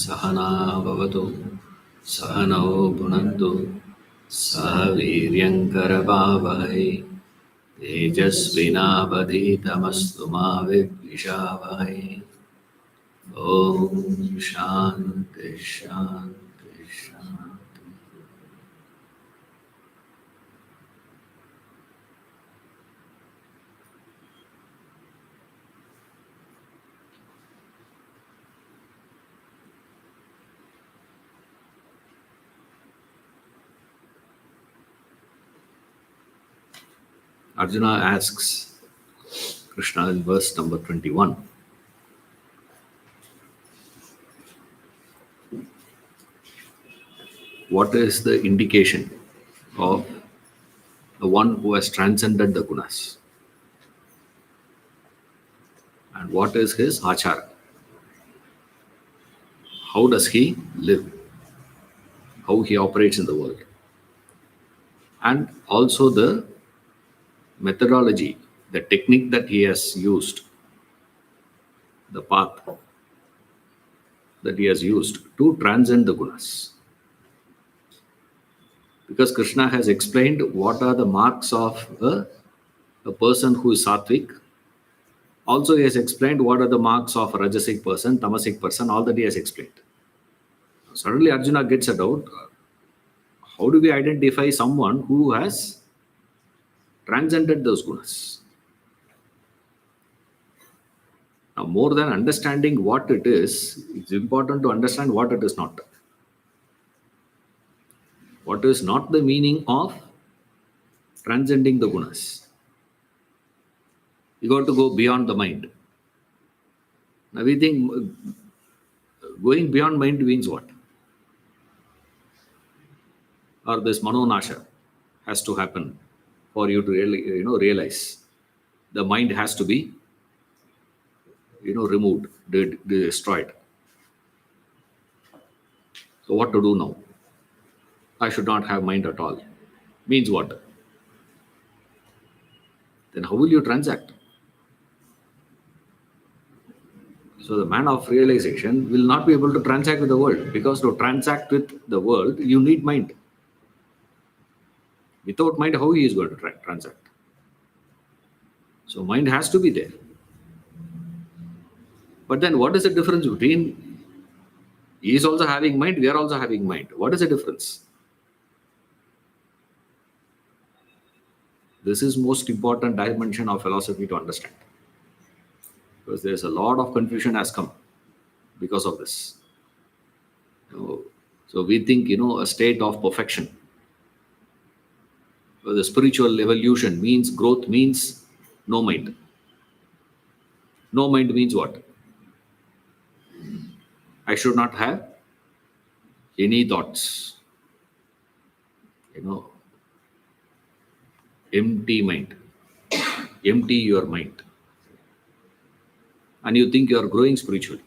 सहना भवतु सहनौ भुनक्तु सह वीर्यङ्करवावहै तेजस्विनावधीतमस्तु मा विद्विषावहै। ॐ शान्ति शान्ति शान्ति। Arjuna asks Krishna in verse number 21, what is the indication of the one who has transcended the gunas? And what is his achara? How does he live? How he operates in the world? And also the methodology, the technique that he has used, the path that he has used to transcend the gunas. Because Krishna has explained what are the marks of a person who is sattvic. Also, he has explained what are the marks of a rajasic person, tamasic person, all that he has explained. Suddenly, Arjuna gets a doubt. How do we identify someone who has transcended those gunas? Now, more than understanding what it is, it's important to understand what it is not. What is not the meaning of transcending the gunas? You got to go beyond the mind. Now, we think going beyond mind means what? Or this manonasha has to happen for you to really, realize the mind has to be, removed, destroyed. So what to do now? I should not have mind at all. Means what? Then how will you transact? So the man of realization will not be able to transact with the world, because to transact with the world, you need mind. Without mind, how he is going to transact? So mind has to be there. But then what is the difference between he is also having mind, we are also having mind? What is the difference? This is most important dimension of philosophy to understand. Because there is a lot of confusion has come because of this. So we think, a state of perfection. So the spiritual evolution means growth means no mind. No mind means what? I should not have any thoughts. Empty mind. Empty your mind. And you think you are growing spiritually.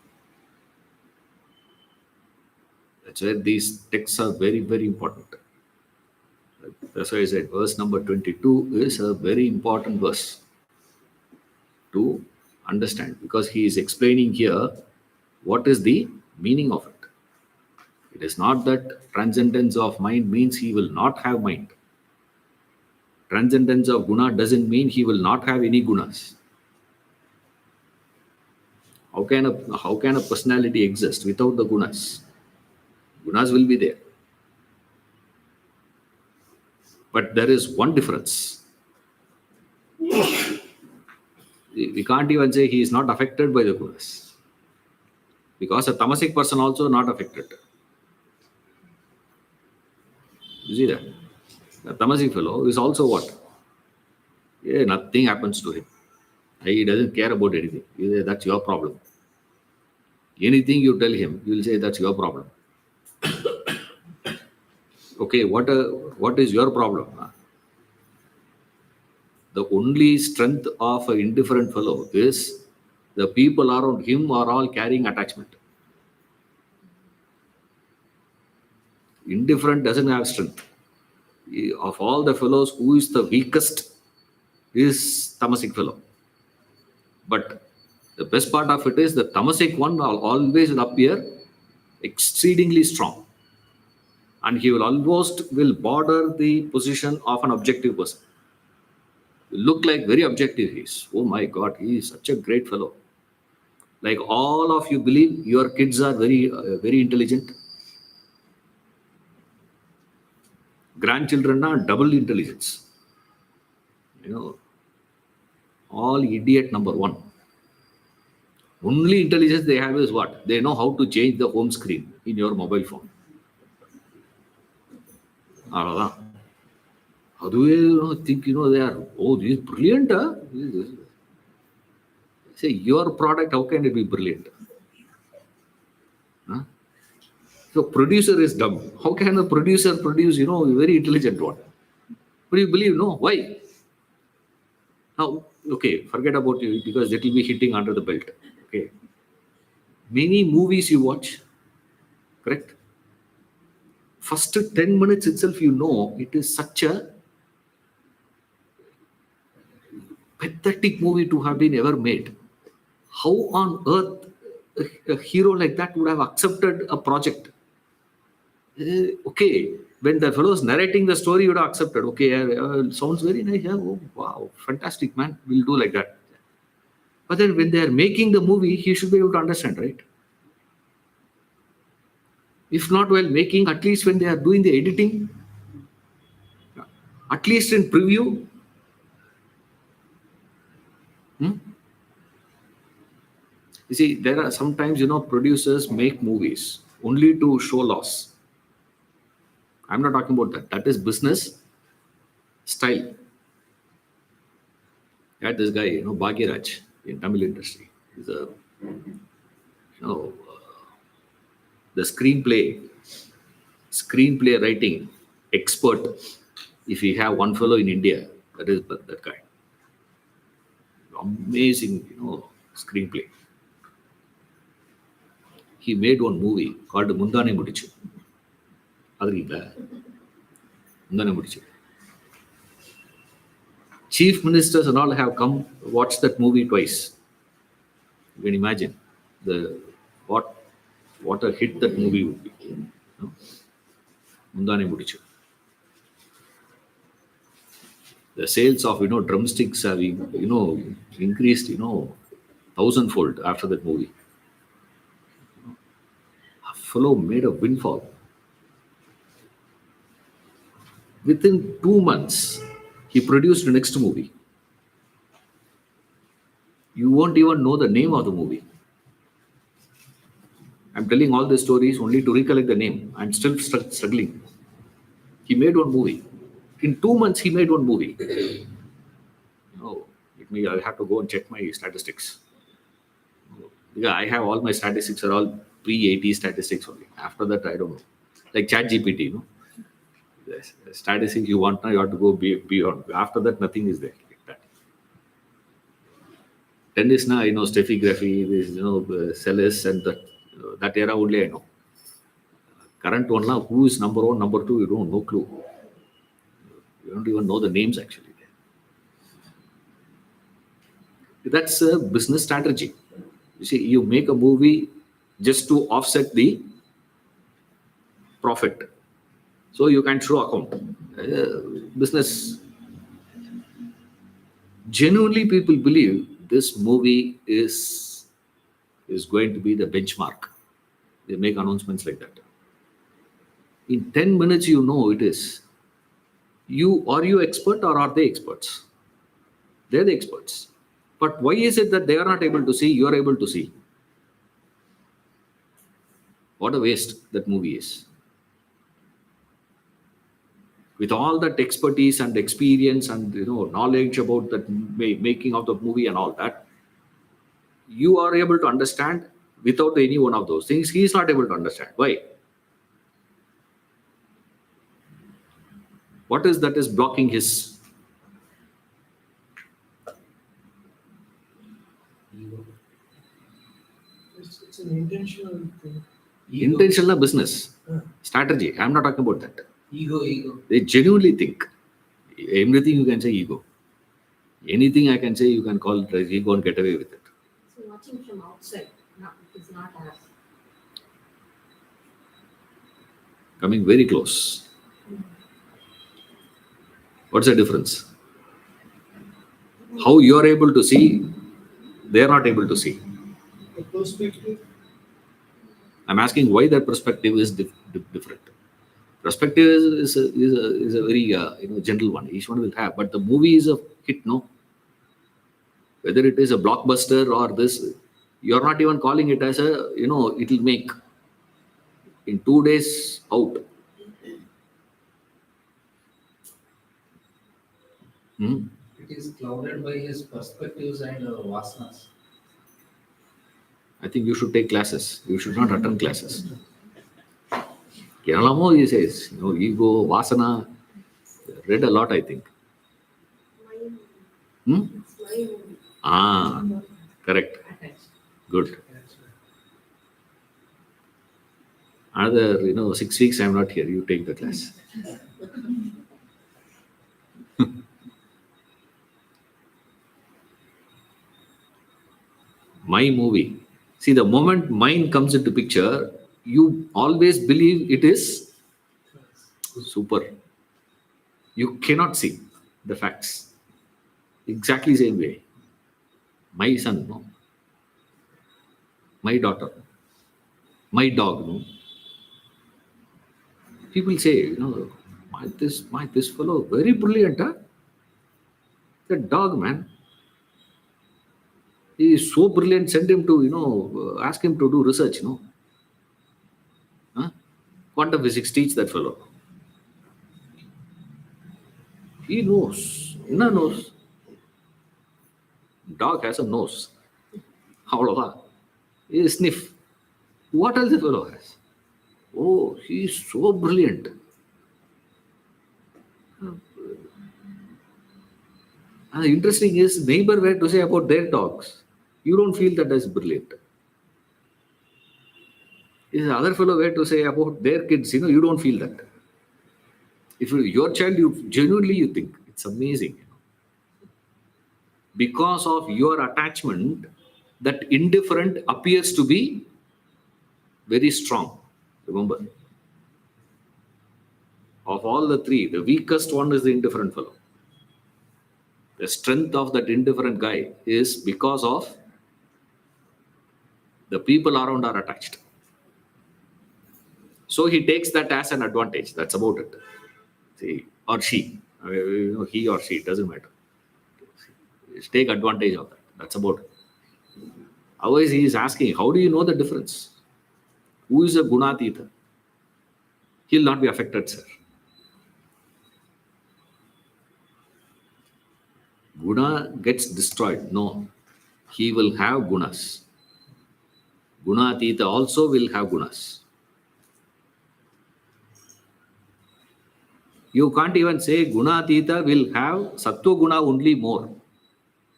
That's why these texts are very, very important. That's why I said verse number 22 is a very important verse to understand, because he is explaining here what is the meaning of it. It is not that transcendence of mind means he will not have mind. Transcendence of guna doesn't mean he will not have any gunas. How can a personality exist without the gunas? Gunas will be there. But there is one difference. We can't even say he is not affected by the gunas, because a tamasic person also not affected. You see that? The tamasic fellow is also what? Yeah, nothing happens to him. He doesn't care about anything. You say, that's your problem. Anything you tell him, he will say, that's your problem. Okay, what is your problem? The only strength of an indifferent fellow is the people around him are all carrying attachment. Indifferent doesn't have strength. Of all the fellows, who is the weakest is tamasic fellow. But the best part of it is the tamasic one always will appear exceedingly strong, and he will almost will border the position of an objective person. Look like very objective he is. Oh my God, he is such a great fellow. Like all of you believe your kids are very intelligent. Grandchildren are double intelligence. You know, all idiot number one. Only intelligence they have is what? They know how to change the home screen in your mobile phone. அவ்வளவுதான். அதுவே think they are, oh, this is brilliant. Huh? Say your product, how can it be brilliant? Huh? So producer is dumb. How can a producer produce a very intelligent one? But you believe, no? Why? Now, okay, forget about you because it will be hitting under the belt. Okay. Many movies you watch, correct? First 10 minutes itself, it is such a pathetic movie to have been ever made. How on earth a hero like that would have accepted a project? Okay, when the fellow is narrating the story, you would have accepted. Okay, sounds very nice. Yeah, oh, wow, fantastic, man. We'll do like that. But then when they are making the movie, he should be able to understand, right? If not while making, at least when they are doing the editing, at least in preview. You see, there are sometimes, producers make movies only to show loss. I'm not talking about that. That is business style. I had this guy, Bhagiraj in Tamil industry. He's a, the screenplay writing expert. If we have one fellow in India, that is that guy. Amazing, screenplay. He made one movie called Mundane Mudichu. Mundane Mudichu. Chief ministers and all have come watch that movie twice. You can imagine what a hit that movie would be. Mundane Mudichu. The sales of drumsticks have increased 1,000-fold after that movie. A fellow made a windfall. Within 2 months, he produced the next movie. You won't even know the name of the movie. I'm telling all the stories only to recollect the name. I'm still struggling. He made one movie. In 2 months, he made one movie. I have to go and check my statistics. Yeah, I have all my statistics are all pre-80 statistics only. After that, I don't know. Like ChatGPT, Yes, statistics you want now, you have to go beyond. After that, nothing is there like that. Tennis now, Steffi Graffi, Celis, and that era only I know. Current one now, who is number one, number two, you don't know clue. You don't even know the names actually. That's a business strategy. You see, you make a movie just to offset the profit. So you can show account. Business. Genuinely, people believe this movie is going to be the benchmark. They make announcements like that. In 10 minutes, it is. Are you expert or are they experts? They're the experts. But why is it that they are not able to see, you are able to see? What a waste that movie is. With all that expertise and experience and knowledge about the making of the movie and all that, you are able to understand without any one of those things. He is not able to understand. Why? What is that is blocking his? It's an intentional thing. Intentional business strategy. I'm not talking about that. Ego. They genuinely think. Everything you can say ego. Anything I can say you can call it ego and get away with it. So watching from outside, it's not us. coming very close. What's the difference? How you are able to see, they are not able to see. The perspective. I'm asking why that perspective is different. Perspective is a very general one. Each one will have, but the movie is a hit, no? Whether it is a blockbuster or this, you're not even calling it as a, it'll make in 2 days out. Hmm? It is clouded by his perspectives and vasanas. I think you should take classes. You should not attend classes. Keralamo, he says, ego, vasana, read a lot, I think. Hmm? Ah, correct. Good. Another, 6 weeks I'm not here. You take the class. My movie. See, the moment mind comes into picture, you always believe it is super. You cannot see the facts. Exactly same way. My son, no. My daughter, my dog, no. People say, this fellow very brilliant, huh? That dog, man. He is so brilliant. Send him to, ask him to do research, no. Huh? Quantum physics, teach that fellow. He knows. No knows. Dog has a nose. How he sniff. What else the fellow has? Oh, he is so brilliant. And the interesting is, neighbor were to say about their dogs. You don't feel that as brilliant. If the other fellow were to say about their kids, you don't feel that. If your child, you genuinely you think it's amazing. Because of your attachment, that indifferent appears to be very strong. Remember, of all the three, the weakest one is the indifferent fellow. The strength of that indifferent guy is because of the people around are attached. So he takes that as an advantage. That's about it. See, or she, he or she, it doesn't matter. Just take advantage of that. That's about it. Otherwise, he is asking, how do you know the difference? Who is a gunatita? He'll not be affected, sir. Guna gets destroyed. No, he will have gunas. Gunatita also will have gunas. You can't even say gunatita will have sattva guna only more.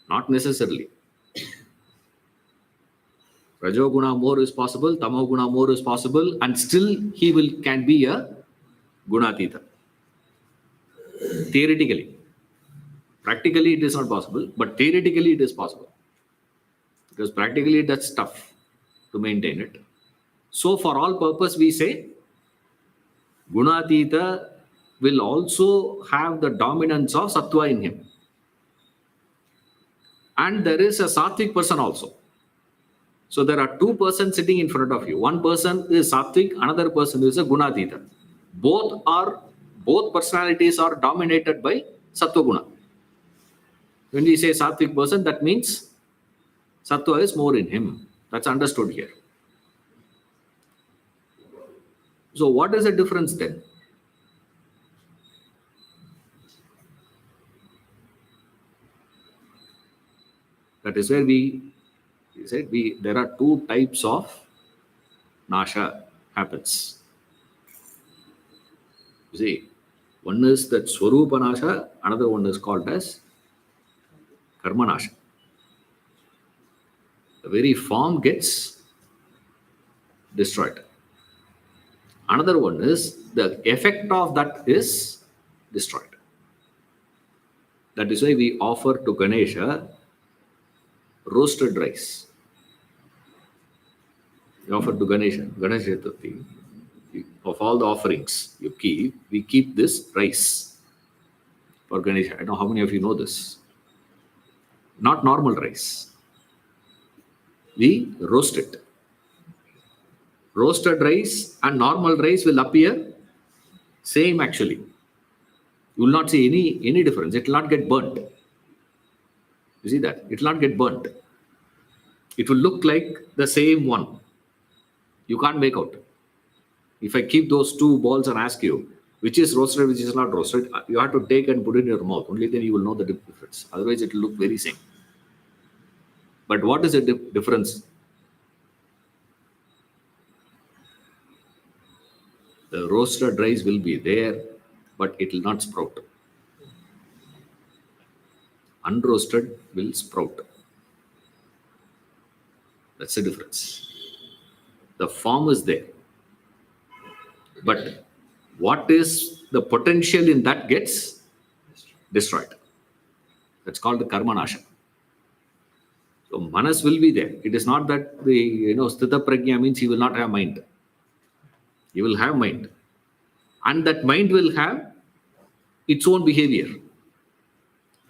Not necessarily. Rajoguna more is possible, tamoguna more is possible, and still he can be a gunatita. Theoretically. Practically it is not possible, but theoretically it is possible. Because practically that's tough to maintain it. So for all purpose we say gunatita will also have the dominance of sattva in him. And there is a sattvic person also. So there are two persons sitting in front of you. One person is sattvic, another person is a gunatita. Both personalities are dominated by sattva guna. When we say sattvic person, that means sattva is more in him. That's understood here. So what is the difference then? That is where we said there are two types of nasha happens. You see, one is that swarupa nasha, another one is called as karma nasha. The very form gets destroyed. Another one is the effect of that is destroyed. That is why we offer to Ganesha roasted rice. We offer to Ganesha Chaturthi. of all the offerings you keep, we keep this rice for Ganesha. I don't know how many of you know this. Not normal rice. We roast it. Roasted rice and normal rice will appear same actually. You will not see any difference. It will not get burnt. You see that? It will not get burnt. It will look like the same one. You can't make out. If I keep those two balls and ask you which is roasted, which is not roasted, you have to take and put it in your mouth. Only then you will know the difference. Otherwise, it will look very same. But what is the difference? The roasted rice will be there, but it will not sprout. Unroasted will sprout. That's the difference. The form is there. But what is the potential in that gets destroyed. That's called the karma nasha. So manas will be there. It is not that the sthita prajna means he will not have mind. He will have mind. And that mind will have its own behavior.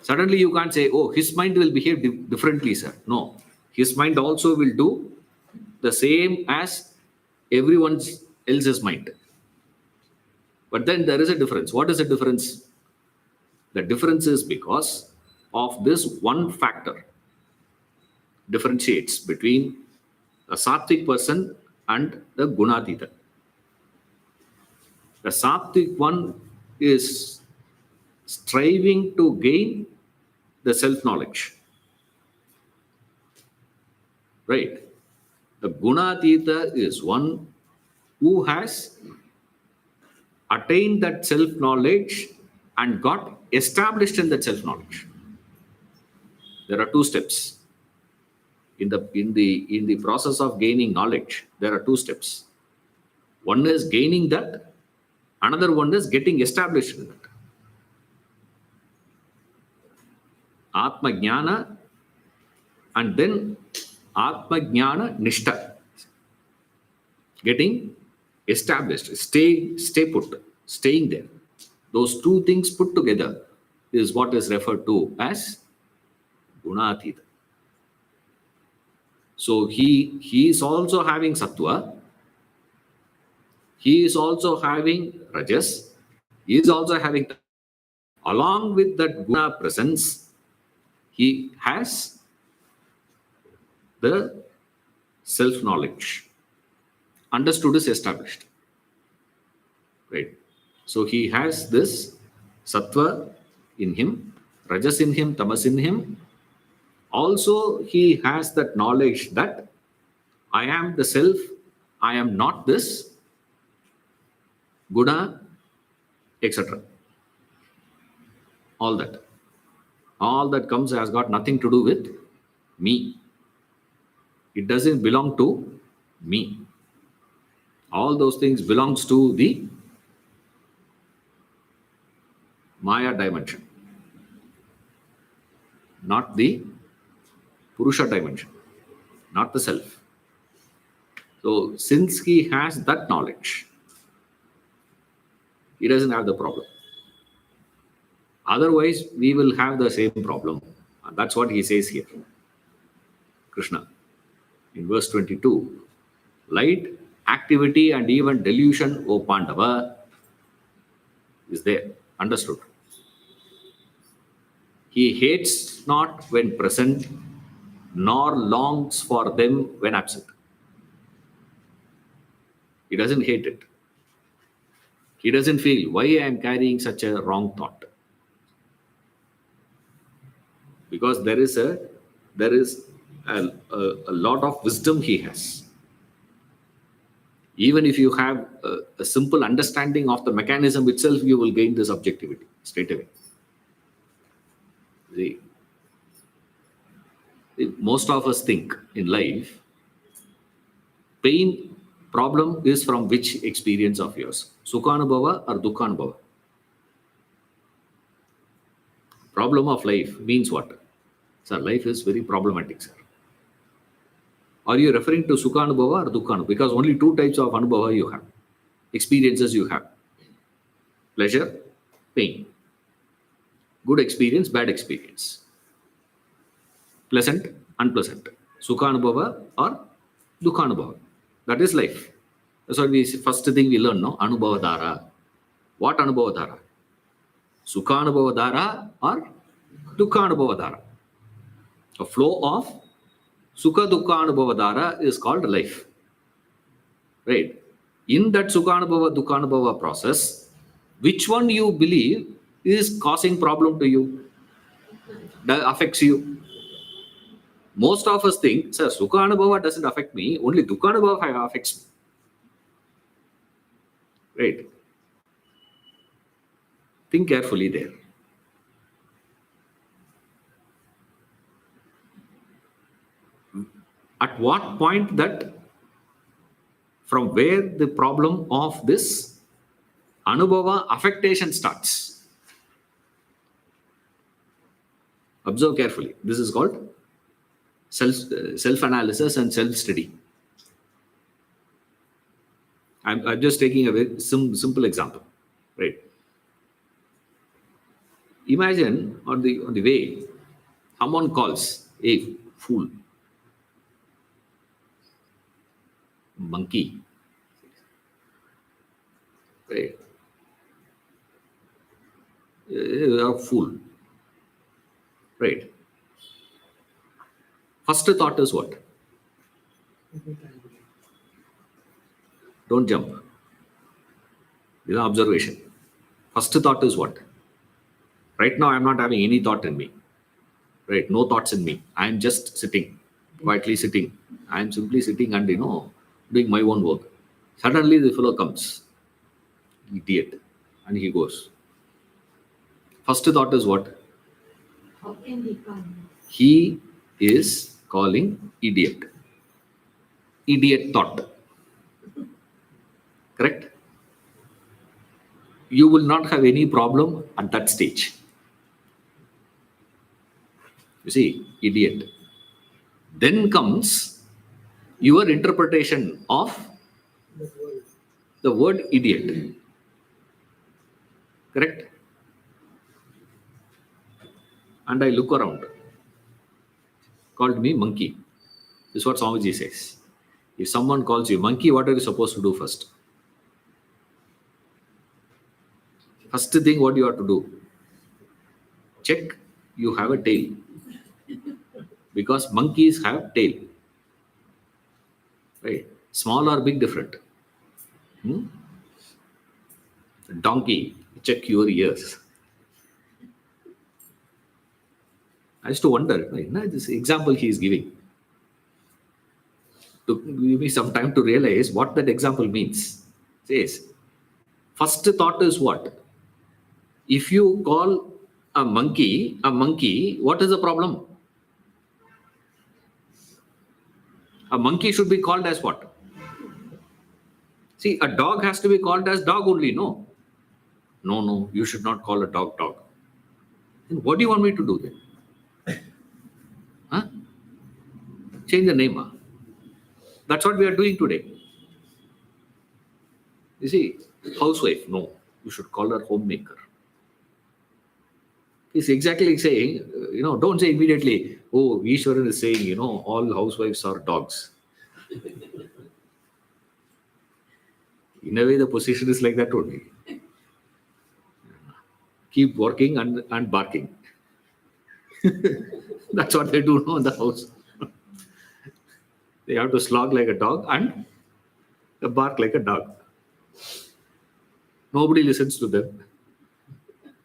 Suddenly you can't say, oh, his mind will behave differently, sir. No. His mind also will do the same as everyone else's mind. But then there is a difference. What is the difference? The difference is because of this one factor differentiates between a sattvic person and the gunatita. The sattvic one is striving to gain the self-knowledge. Right? The gunatita is one who has attained that self-knowledge and got established in that self-knowledge. There are two steps. In the process of gaining knowledge, there are two steps. One is gaining that, another one is getting established in that. Atma Jnana and then Atma Jnana Nishta. Getting established, stay put, staying there. Those two things put together is what is referred to as Gunatita. So he is also having sattva, he is also having rajas, he is also having, along with that guna presence, he has the self-knowledge. Understood is established. Right? So he has this sattva in him, rajas in him, tamas in him. Also, he has that knowledge that I am the self, I am not this, guna, etc. All that comes has got nothing to do with me. It doesn't belong to me. All those things belongs to the Maya dimension, not the Purusha dimension, not the self. So since he has that knowledge, he doesn't have the problem. Otherwise, we will have the same problem. And that's what he says here. Krishna, in verse 22, light, activity, and even delusion, O Pandava, is there, understood. He hates not when present, nor longs for them when absent. He doesn't hate it. He doesn't feel, why I am carrying such a wrong thought? Because there is a lot of wisdom he has. Even if you have a simple understanding of the mechanism itself, you will gain this objectivity straight away. See, most of us think in life, pain problem is from which experience of yours? Sukhanubhava or Dukkhanubhava? Problem of life means what? Sir, life is very problematic, sir. Are you referring to Sukhanubhava or Dukkhanubhava? Because only two types of Anubhava you have. experiences you have. Pleasure, pain. Good experience, bad experience. Pleasant, unpleasant. Sukha anubhava or dukha anubhava. That is life. That's what we first thing we learn, no? Anubhava dhara. What anubhava dhara? Sukha anubhava dhara or dukha anubhava dhara. A flow of sukha dukha anubhava dhara is called life. Right? In that sukha anubhava dukha anubhava process, which one you believe is causing problem to you, that affects you? Most of us think, sir, sukha anubhava doesn't affect me, only dukha anubhava affects me. Right? Think carefully there. At what point that, from where the problem of this anubhava affectation starts? Observe carefully. This is called self-analysis and self-study. I'm just taking a very simple example, right? Imagine on the way, someone calls, "Hey, fool, monkey," right? "You're a fool," right? First thought is what? Don't jump. This is an observation. First thought is what? Right now, I'm not having any thought in me. Right? No thoughts in me. I'm just sitting, quietly sitting. I'm simply sitting and, doing my own work. Suddenly, the fellow comes, idiot, and he goes. First thought is what? How can he come? He is calling idiot. Idiot thought. Correct? You will not have any problem at that stage. You see, idiot. Then comes your interpretation of the word idiot. Correct? And I look around. Called me monkey. This is what Swamiji says. If someone calls you monkey, what are you supposed to do first? First thing, what you have to do? Check you have a tail. Because monkeys have tail. Right? Small or big, different. Donkey, check your ears. I used to wonder, this example he is giving. To give me some time to realize what that example means. Says, first thought is what? If you call a monkey, what is the problem? A monkey should be called as what? See, a dog has to be called as dog only, no? No, you should not call a dog dog. Then what do you want me to do then? Huh? Change the name. Huh? That's what we are doing today. You see, housewife, no, you should call her homemaker. He's exactly saying, don't say immediately, oh, Ishwaran is saying, all housewives are dogs. In a way, the position is like that only. Keep working and barking. That's what they do in the house. They have to slog like a dog and bark like a dog. Nobody listens to them.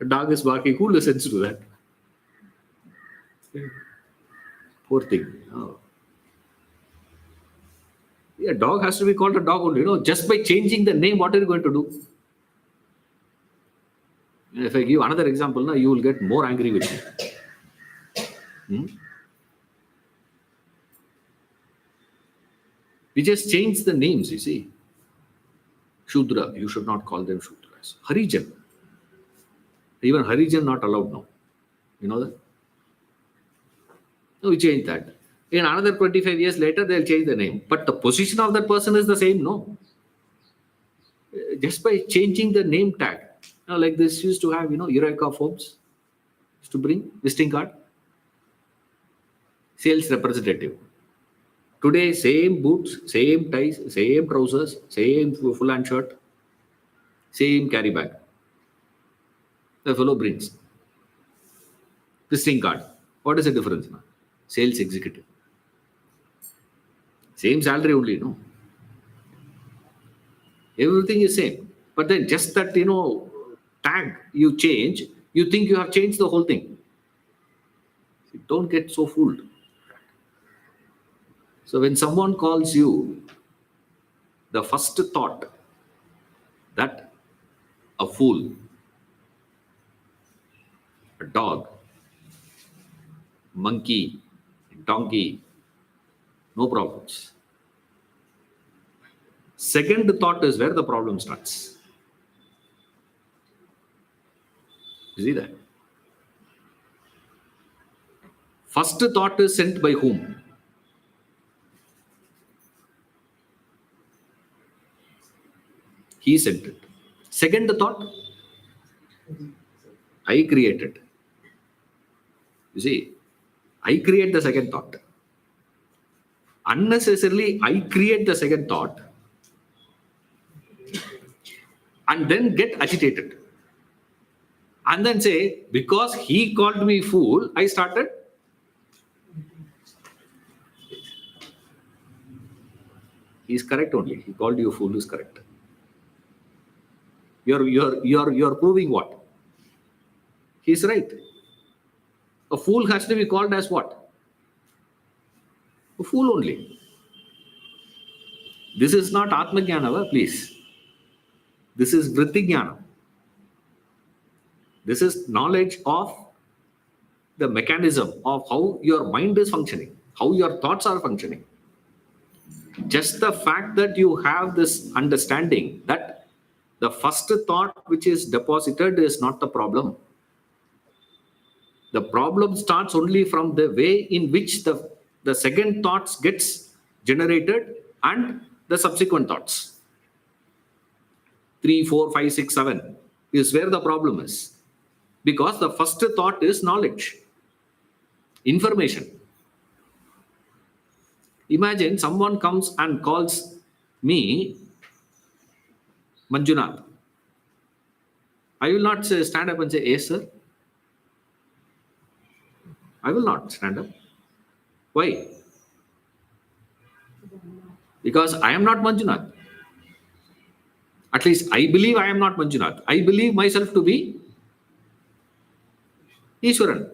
A dog is barking. Who listens to that? Poor thing. Oh. Yeah, dog has to be called a dog only. Just by changing the name, what are you going to do? If I give another example, you will get more angry with me. We just change the names, you see. Shudra, you should not call them Shudras. Harijan. Even Harijan not allowed now. You know that? No, we change that. In another 25 years later, they'll change the name. But the position of that person is the same, no? just by changing the name tag. Like this used to have, Eureka Forbes used to bring visiting card, sales representative. Today, same boots, same ties, same trousers, same full hand shirt, same carry bag. The fellow brings visiting card. What is the difference now? Sales executive. Same salary only, no? Everything is same. But then just that, tag you change, you think you have changed the whole thing. Don't get so fooled. So when someone calls you, the first thought that a fool, a dog, monkey, donkey, no problems. Second thought is where the problem starts. You see that? First thought is sent by whom? He sent it. Second thought, I created. You see, I create the second thought. Unnecessarily, I create the second thought and then get agitated. And then say, because he called me fool, I started. He's correct only. He called you fool is correct. You're proving what? He's right. A fool has to be called as what? A fool only. This is not Atma Jnana, please. This is Vritti Jnana. This is knowledge of the mechanism of how your mind is functioning, how your thoughts are functioning. Just the fact that you have this understanding that the first thought which is deposited is not the problem. The problem starts only from the way in which the second thoughts gets generated and the subsequent thoughts. 3, 4, 5, 6, 7 is where the problem is. Because the first thought is knowledge, information. Imagine someone comes and calls me Manjunath. I will not stand up and say, yes, sir. I will not stand up. Why? Because I am not Manjunath. At least I believe I am not Manjunath. I believe myself to be Ishwaran.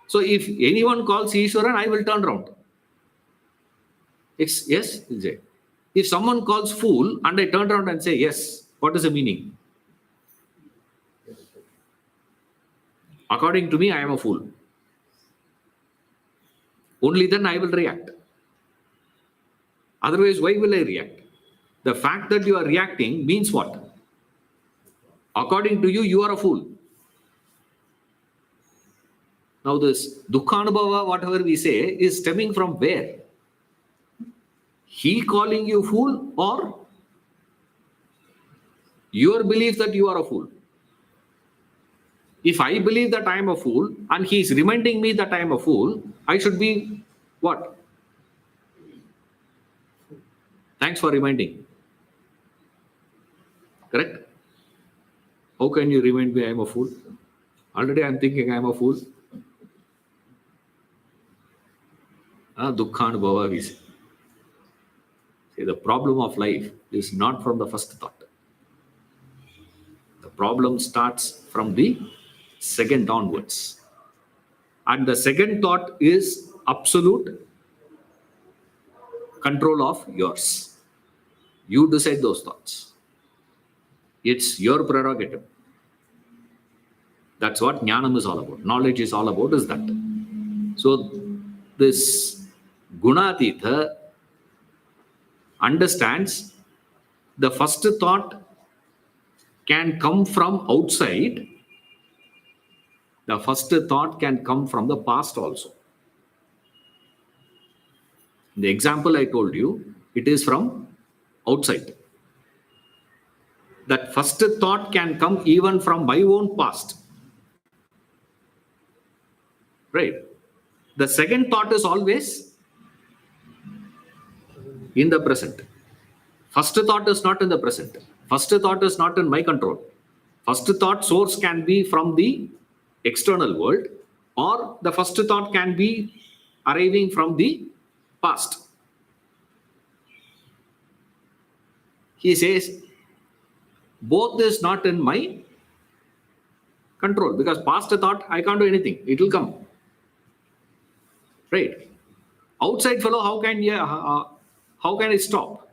So if anyone calls Ishwaran, I will turn around. Yes, Vijay. If someone calls fool and I turn around and say, yes, what is the meaning? According to me, I am a fool. Only then I will react. Otherwise, why will I react? The fact that you are reacting means what? According to you, you are a fool. Now this Dukkhanubhava, whatever we say, is stemming from where? He calling you fool or your belief that you are a fool? If I believe that I am a fool and he is reminding me that I am a fool, I should be what? Thanks for reminding. Correct? How can you remind me I am a fool? Already I am thinking I am a fool. Dukkhanubhava we say. See, the problem of life is not from the first thought. The problem starts from the second onwards. And the second thought is absolute control of yours. You decide those thoughts. It's your prerogative. That's what Jnanam is all about. Knowledge is all about is that. So this Gunatitha understands the first thought can come from outside. The first thought can come from the past also. The example I told you, it is from outside. That first thought can come even from my own past. Right? The second thought is always in the present. First thought is not in the present. First thought is not in my control. First thought source can be from the external world, or the first thought can be arriving from the past. He says, both is not in my control, because past thought, I can't do anything. It will come. Right? Outside fellow, how can it stop?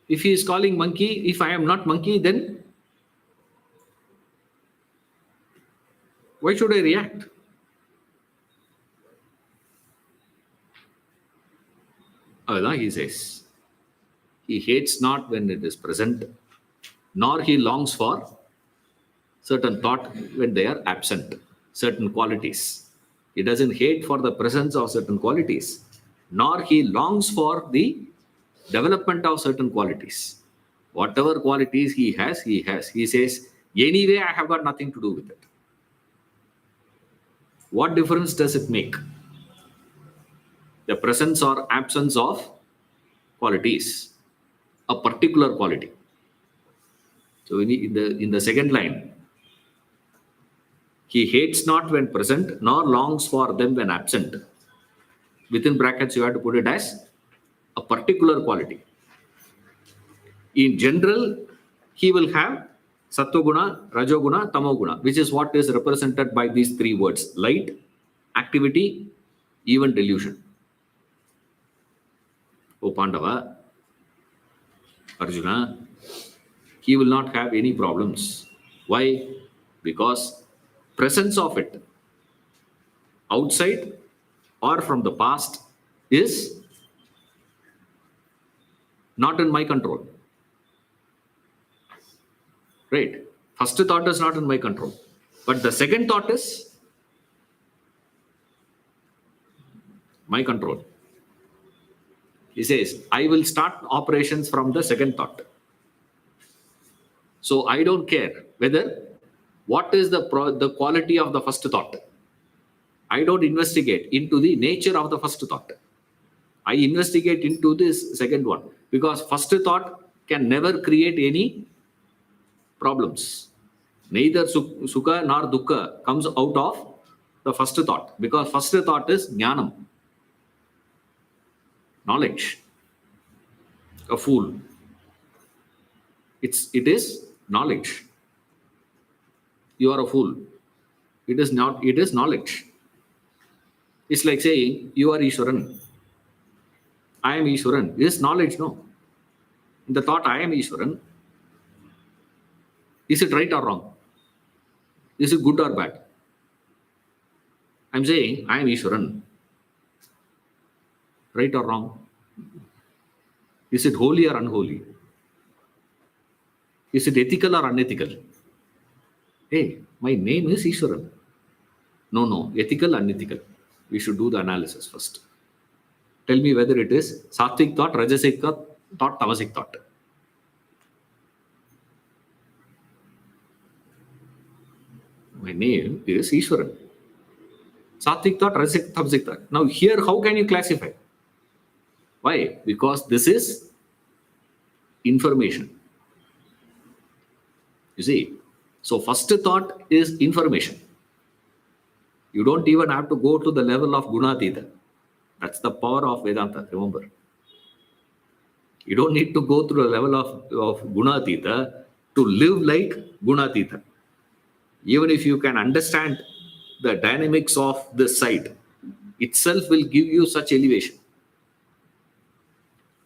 If he is calling monkey, if I am not monkey, then why should I react? He says, he hates not when it is present, nor he longs for certain thought when they are absent, certain qualities. He doesn't hate for the presence of certain qualities, nor he longs for the development of certain qualities. Whatever qualities he has, he has. He says, anyway, I have got nothing to do with it. What difference does it make? The presence or absence of qualities, a particular quality. So in the second line, he hates not when present, nor longs for them when absent. Within brackets, you have to put it as a particular quality. In general, he will have Sattva-guna, Rajoguna, Tamoguna, which is what is represented by these three words: light, activity, even delusion. O Pandava, Arjuna, he will not have any problems. Why? Because presence of it outside or from the past is not in my control. Right? First thought is not in my control. But the second thought is my control. He says, I will start operations from the second thought. So I don't care whether what is the quality of the first thought. I don't investigate into the nature of the first thought. I investigate into this second one, because first thought can never create any problems. Neither sukha nor dukkha comes out of the first thought, because first thought is jnanam, knowledge. A fool. It is knowledge. You are a fool. It is not. It is knowledge. It's like saying you are Ishwaran. I am Ishwaran. Is knowledge, no? In the thought I am Ishwaran, is it right or wrong? Is it good or bad? I'm saying I am Ishwaran. Right or wrong? Is it holy or unholy? Is it ethical or unethical? Hey, my name is Ishwaran. No, ethical, unethical. We should do the analysis first. Tell me whether it is sattvic thought, rajasic thought, tamasic thought. My name is Ishwaran. Sattvic thought, rajasic, tamasic thought. Now here, how can you classify? Why? Because this is information. You see, so first thought is information. You don't even have to go to the level of Gunatita. That's the power of Vedanta, remember. You don't need to go through the level of Gunatita to live like Gunatita. Even if you can understand the dynamics of this side, itself will give you such elevation.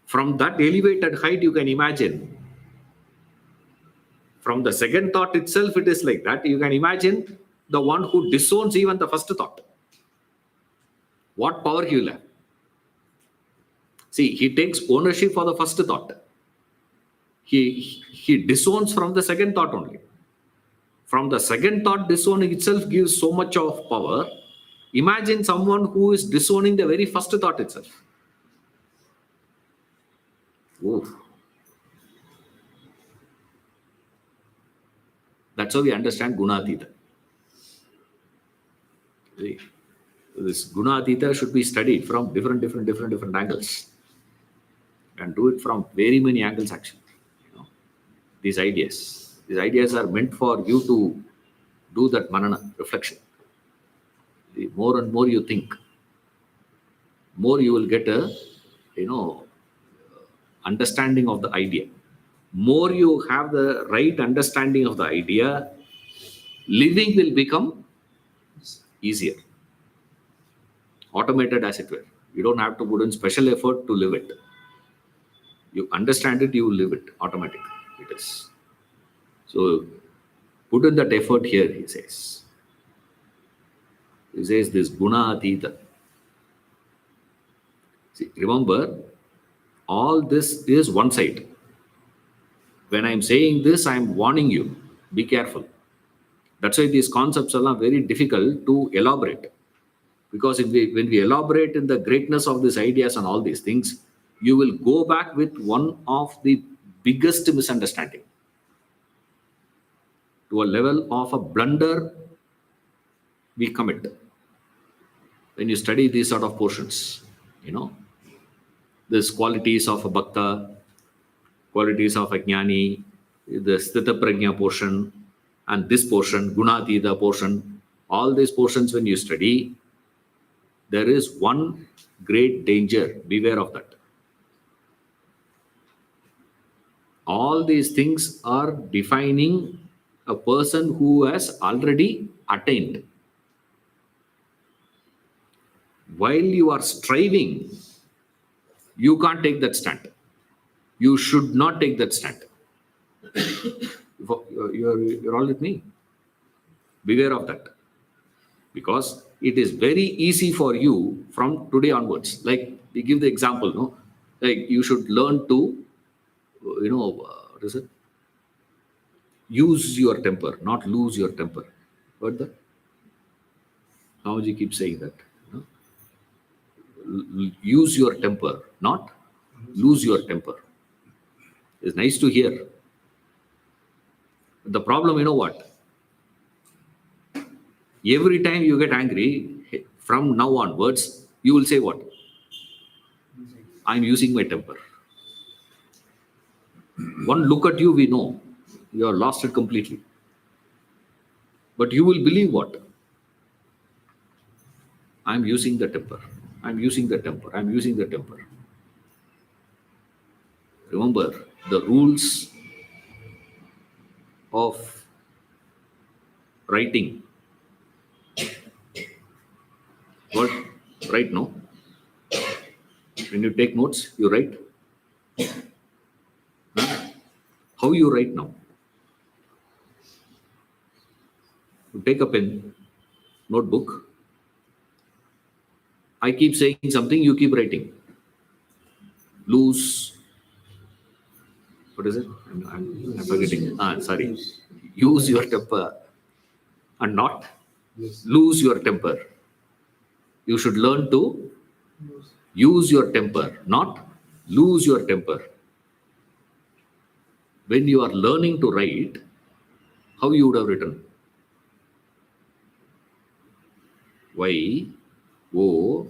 From that elevated height, you can imagine. From the second thought itself, it is like that. You can imagine the one who disowns even the first thought. What power he will have. See, he takes ownership for the first thought. He disowns from the second thought only. From the second thought, disowning itself gives so much of power. Imagine someone who is disowning the very first thought itself. Oh, That's how we understand Gunatita. See, this Gunatita should be studied from different angles, and do it from very many angles actually. You know, these ideas are meant for you to do that manana reflection. The more and more you think, more you will get a understanding of the idea. More you have the right understanding of the idea, living will become easier, automated as it were. You don't have to put in special effort to live it. You understand it, you will live it automatically. It is. So put in that effort here, he says. He says this guna atita. See, remember, all this is one side. When I'm saying this, I'm warning you, be careful. That's why these concepts are very difficult to elaborate. Because when we elaborate in the greatness of these ideas and all these things, you will go back with one of the biggest misunderstanding to a level of a blunder we commit when you study these sort of portions. These qualities of a bhakta, qualities of a jnani, the sthita prajna portion, and this portion, gunatita portion, all these portions when you study, there is one great danger. Beware of that. All these things are defining a person who has already attained. While you are striving, you can't take that stand. You should not take that stand. You're all with me. Beware of that. Because it is very easy for you from today onwards. Like we give the example, no? Like you should learn to, what is it? Use your temper, not lose your temper. Heard that? Namaji keeps saying that. Use your temper, not lose your temper. It's nice to hear. The problem, you know what? Every time you get angry, from now onwards, you will say what? I'm using my temper. One look at you, we know you have lost it completely. But you will believe what? I'm using the temper. I'm using the temper. I'm using the temper. Remember the rules of writing. What? Write, no? When you take notes, you write. Huh? How you write now? You take a pen, notebook. I keep saying something, you keep writing. Lose. What is it? I'm forgetting. Sorry. Use your temper and not lose your temper. You should learn to use your temper, not lose your temper. When you are learning to write, how you would have written? Y, O,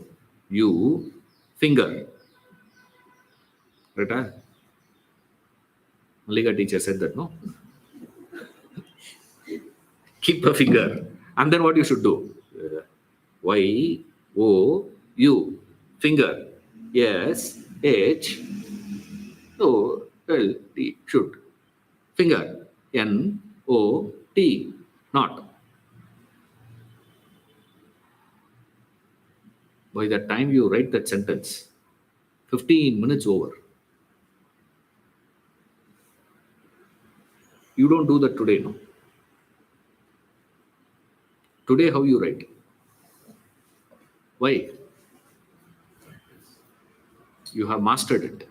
U, finger. Right? Malika teacher said that, no? Keep a finger. And then what you should do? Y, O, U, finger. S, H, O, L, T, should. Finger. N, O, T, not. By the time you write that sentence, 15 minutes over. You don't do that today, no? Today, how you write? Why? You have mastered it.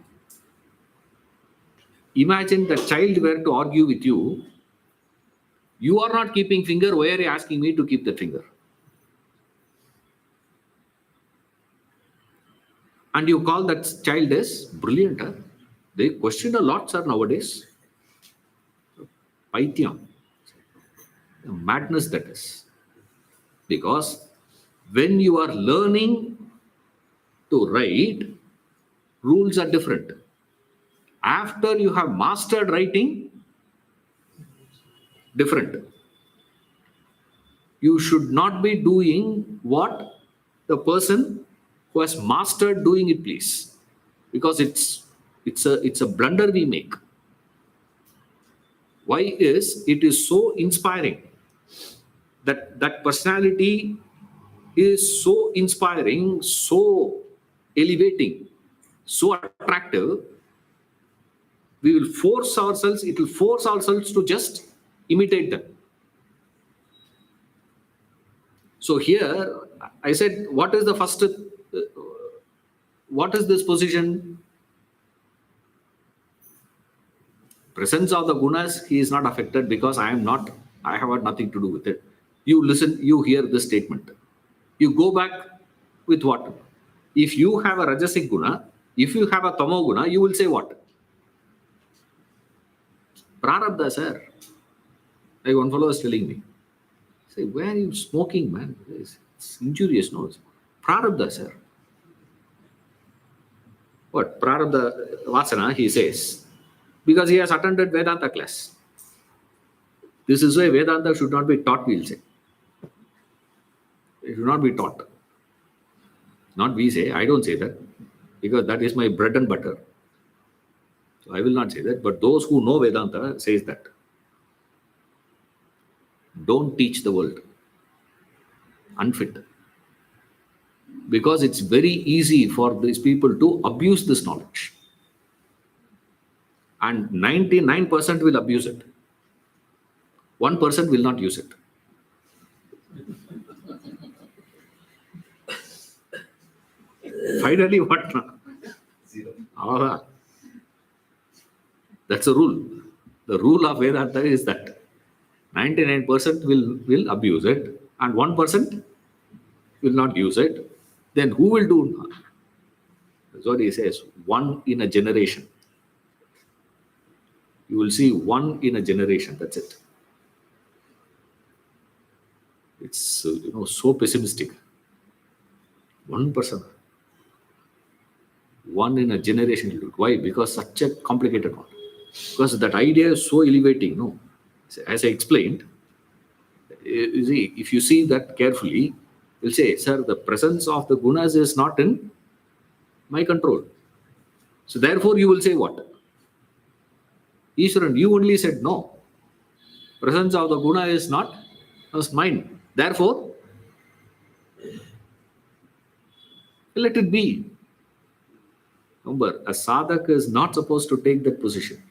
Imagine the child were to argue with you. You are not keeping finger. Why are you asking me to keep that finger? And you call that child as brilliant. Huh? They question a lot, sir, nowadays. Paityam. Madness that is. Because when you are learning to write, rules are different. After you have mastered writing, different. You should not be doing what the person who has mastered doing it please, because it's a blunder we make. Why is it is so inspiring? That personality is so inspiring, so elevating, so attractive. We will force ourselves, it will force ourselves to just imitate them. So here I said, what is the first, what is this position? Presence of the gunas, he is not affected because I have had nothing to do with it. You listen, you hear this statement. You go back with what? If you have a rajasic guna, if you have a tamo guna, you will say what? Prarabdha, sir. Like one fellow was telling me. Say, where are you smoking, man? It's injurious, no? Prarabdha, sir. What? Prarabdha Vasana, he says. Because he has attended Vedanta class. This is why Vedanta should not be taught, we'll say. It should not be taught. Not we say, I don't say that. Because that is my bread and butter. So I will not say that. But those who know Vedanta says that. Don't teach the world. Unfit. Because it's very easy for these people to abuse this knowledge. And 99% will abuse it. 1% will not use it. Finally, what? Zero. Ah, that's a rule. The rule of Vedanta is that 99% will abuse it and 1% will not use it. Then who will do? That's what he says. One in a generation. You will see one in a generation. That's it. It's so pessimistic. 1%. One in a generation. Why? Because such a complicated one. Because that idea is so elevating. No, as I explained, you see, if you see that carefully, you'll say, sir, the presence of the gunas is not in my control. So therefore, you will say what? Ishwaran, you only said no. Presence of the guna is not was mine. Therefore, let it be. Remember, a sadhak is not supposed to take that position.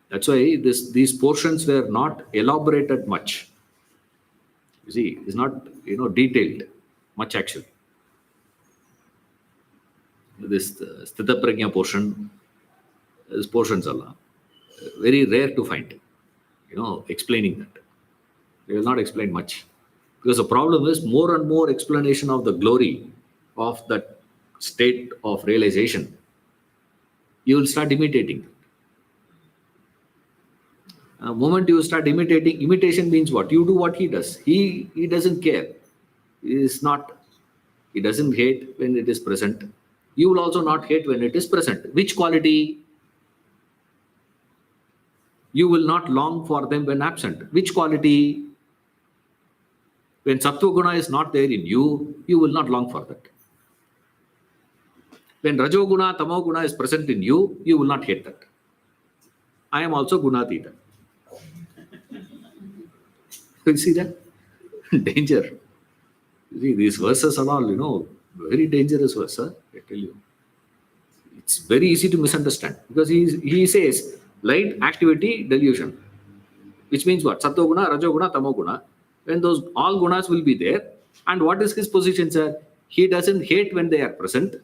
That's why these portions were not elaborated much. You see, it's not detailed much actually. This Sthita Prajna portion, these portions are very rare to find. Explaining that. They will not explain much. Because the problem is more and more explanation of the glory of that state of realization. You will start imitating. The moment you start imitating, imitation means what? You do what he does. He doesn't care. He doesn't hate when it is present. You will also not hate when it is present. Which quality? You will not long for them when absent. Which quality? When Sattva Guna is not there in you, you will not long for that. When Rajo Guna, Tamo Guna is present in you, you will not hate that. I am also Gunatita. You see that? Danger. You see, these verses are all, very dangerous verses, I tell you. It's very easy to misunderstand because he says light, activity, delusion. Which means what? Sattva Guna, Rajo Guna, Tamo Guna. When those all gunas will be there, and what is his position, sir? He doesn't hate when they are present.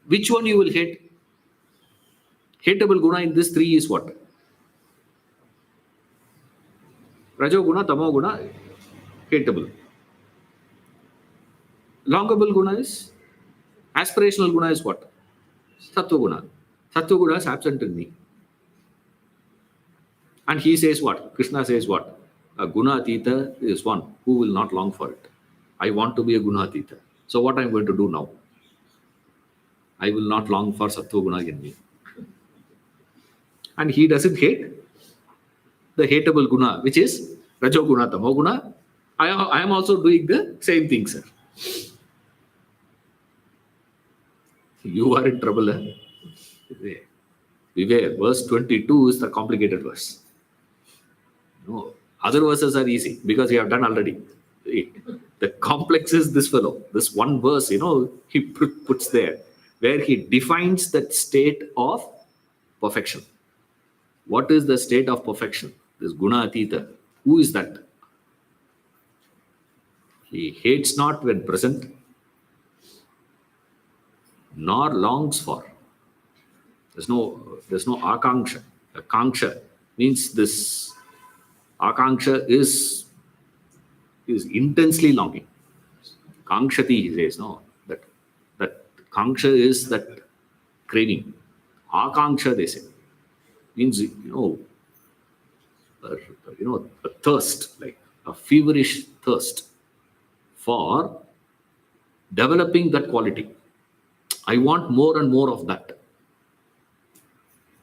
Which one you will hate? Hateable guna in this three is what? Rajo Guna, Tamo Guna, hateable. Longable Guna is? Aspirational Guna is what? Sattva Guna. Sattva Guna is absent in me. And he says what? Krishna says what? A guna atita is one who will not long for it. I want to be a guna atita. So what I'm going to do now? I will not long for sattva guna in me. And he doesn't hate the hateable guna, which is rajo guna, tamo guna. I am also doing the same thing, sir. You are in trouble. Eh? Beware. Verse 22 is the complicated verse. No, other verses are easy because you have done already. The complex is this fellow. This one verse, he puts there where he defines that state of perfection. What is the state of perfection? This guna atita. Who is that? He hates not when present, nor longs for. There's no akanksha. Akanksha means this akanksha is intensely longing. Kankshati, he says, no, that kanksha is that craving. Akanksha, they say, means a thirst, like a feverish thirst for developing that quality. I want more and more of that.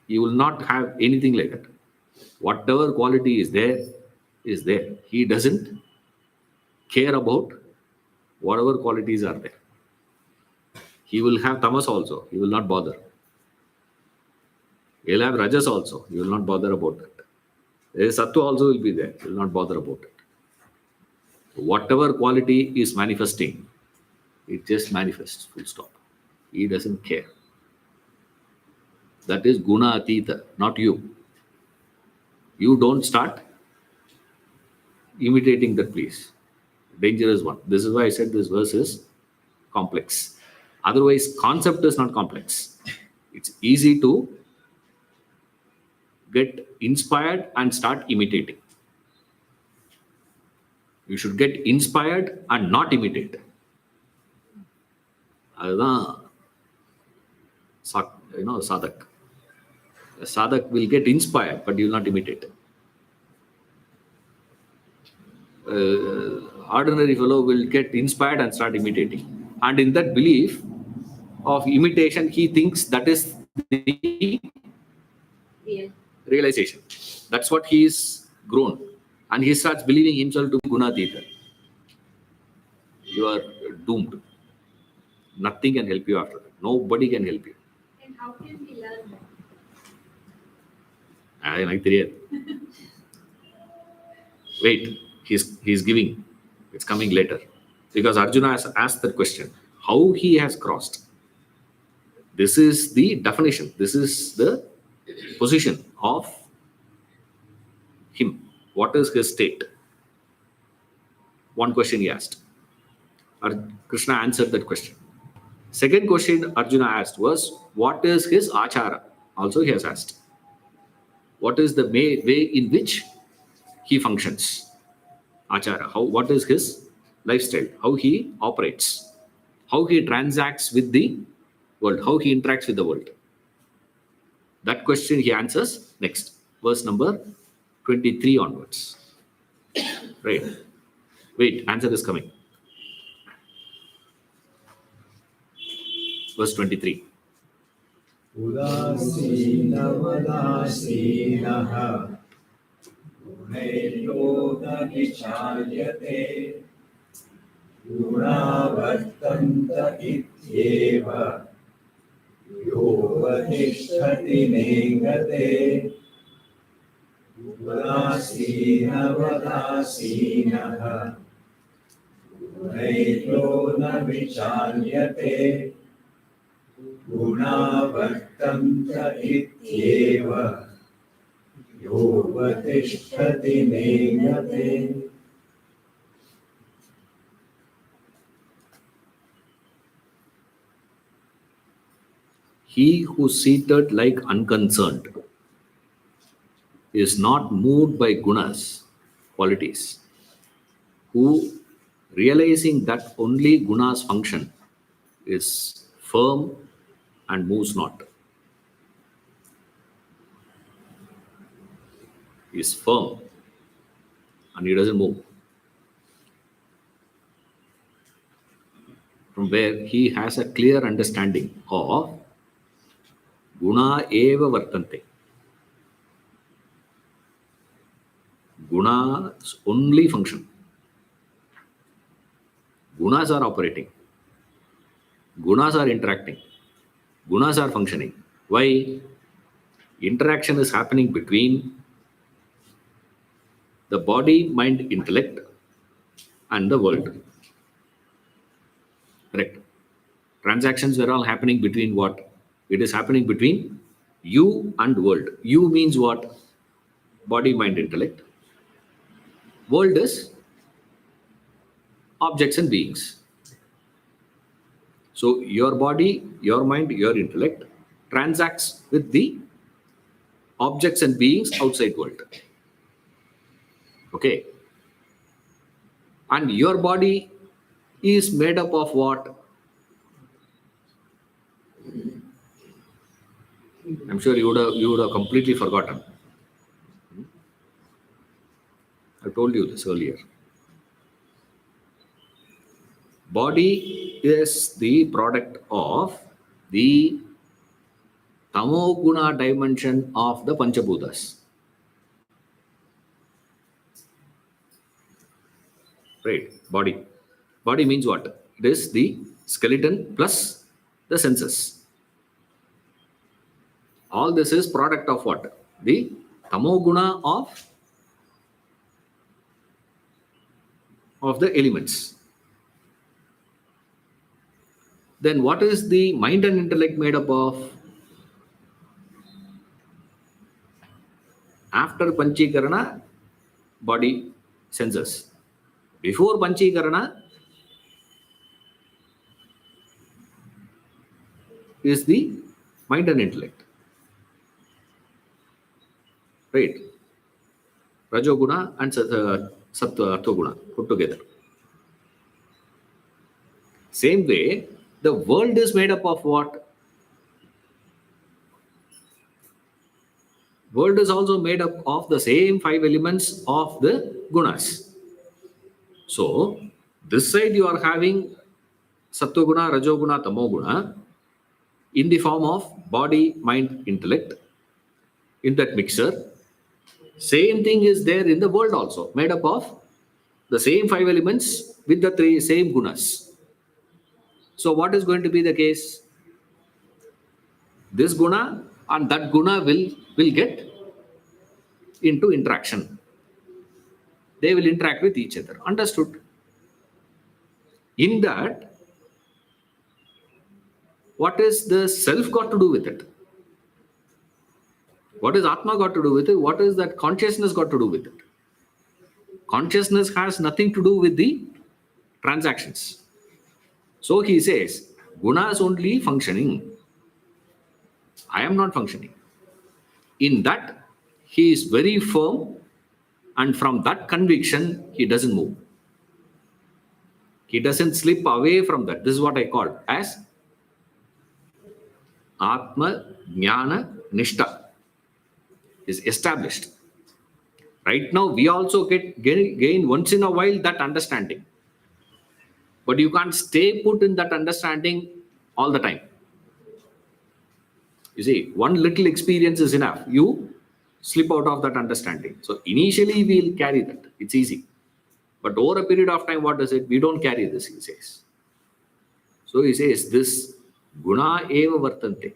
You will not have anything like that. Whatever quality is there, is there. He doesn't care about whatever qualities are there. He will have tamas also. He will not bother. He'll have rajas also. He will not bother about that. Sattva also will be there. He will not bother about it. Whatever quality is manifesting, it just manifests, full stop. He doesn't care. That is guna atita, not you. You don't start imitating that, please. Dangerous one. This is why I said this verse is complex. Otherwise, concept is not complex. It's easy to get inspired and start imitating. You should get inspired and not imitate. அதுதான் sadak. A sadak will get inspired, but you will not imitate. Ordinary fellow will get inspired and start imitating. And in that belief of imitation, he thinks that is the realization. That's what he is grown. And he starts believing himself to be gunatita. You are doomed. Nothing can help you after that. Nobody can help you. And how can we learn that? எனக்கு தெரியாது. Wait, he's giving. It's coming later. Because Arjuna has asked that question. How he has crossed. This is the definition. This is the position of him. What is his state? One question he asked. Krishna answered that question. Second question Arjuna asked was, what is his achara? Also he has asked. What is the way in which he functions? Achara. What is his lifestyle? How he operates? How he transacts with the world? How he interacts with the world? That question he answers next. Verse number 23 onwards. Right. Wait, answer is coming. Verse 23. उदासीनवदासीनः गुणैर्योगविचार्यते गुणावर्तन्त इत्येव योऽवतिष्ठति नेङ्गते उदासीनवदासीनः गुणैर्यो न विचार्यते गुणावर्तन्त इत्येव योऽवतिष्ठति नेङ्गते. He who seated like unconcerned is not moved by gunas, qualities, who realizing that only gunas function is firm and moves not. is firm and he doesn't move. From where he has a clear understanding of guna eva vartante. Gunas only function. Gunas are operating. Gunas are interacting. Gunas are functioning. Why? Interaction is happening between the body, mind, intellect and the world. Correct. Transactions were all happening between what? It is happening between you and world. You means what? Body, mind, intellect. World is objects and beings. So your body, your mind, your intellect transacts with the objects and beings outside world. Okay. And your body is made up of what? I'm sure you would have completely forgotten. I told you this earlier. Body is the product of the tamoguna dimension of the Panchabhutas. Right? Body. Body means what? It is the skeleton plus the senses. All this is product of what? The tamoguna of the elements. Then what is the mind and intellect made up of? After Panchikarana, body, senses. Before Panchikarana is the mind and intellect. Right? Rajoguna and Sattva put together. Same way, the world is made up of what? World is also made up of the same 5 elements of the gunas. So, this side you are having Sattva-guna, Rajoguna, Tamoguna in the form of body, mind, intellect in that mixture. Same thing is there in the world also, made up of the same 5 elements with the 3 same gunas. So, what is going to be the case? This guna and that guna will get into interaction. They will interact with each other. Understood? In that, what is the self got to do with it? What is Atma got to do with it? What is that consciousness got to do with it? Consciousness has nothing to do with the transactions. So he says, guna is only functioning. I am not functioning. In that, he is very firm, and from that conviction, he doesn't move. He doesn't slip away from that. This is what I call as Atma Jnana Nishta is established. Right now, we also gain once in a while that understanding. But you can't stay put in that understanding all the time. You see, one little experience is enough. You slip out of that understanding. So initially, we'll carry that. It's easy. But over a period of time, what does it? We don't carry this, he says. So he says, this guna eva vartante.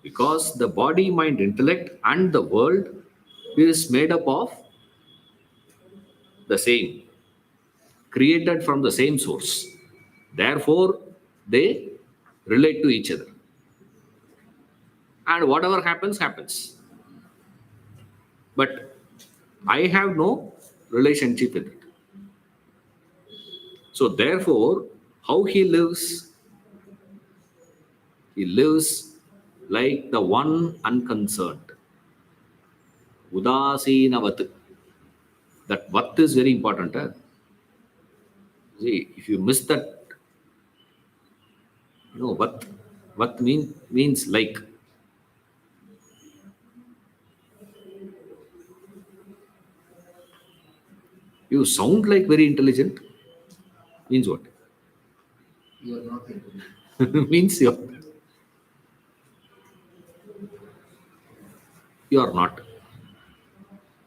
Because the body, mind, intellect and the world is made up of the same, created from the same source. Therefore, they relate to each other. And whatever happens, happens. But I have no relationship with it. So therefore, how he lives like the one unconcerned. Udasinavat. That vat is very important. See, if you miss that, vat means like. You sound like very intelligent. Means what? You are not intelligent. Means you are not.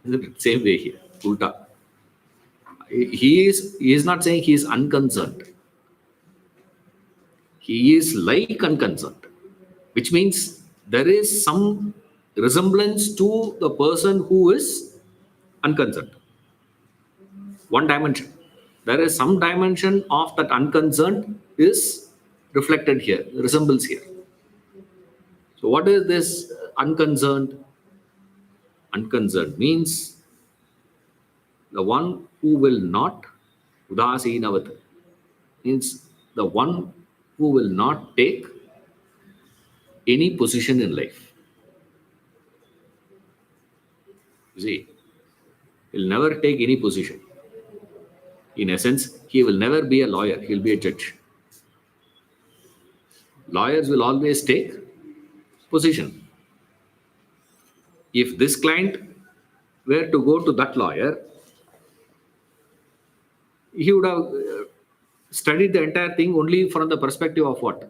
Isn't it? Same way here. Ulta. He is not saying he is unconcerned. He is like unconcerned, which means there is some resemblance to the person who is unconcerned. One dimension. There is some dimension of that unconcerned is reflected here, resembles here. So, what is this unconcerned? Unconcerned means the one who will not, udasinavat, means the one who will not take any position in life. You see, he'll never take any position. In essence, he will never be a lawyer, he'll be a judge. Lawyers will always take position. If this client were to go to that lawyer, he would have studied the entire thing only from the perspective of what?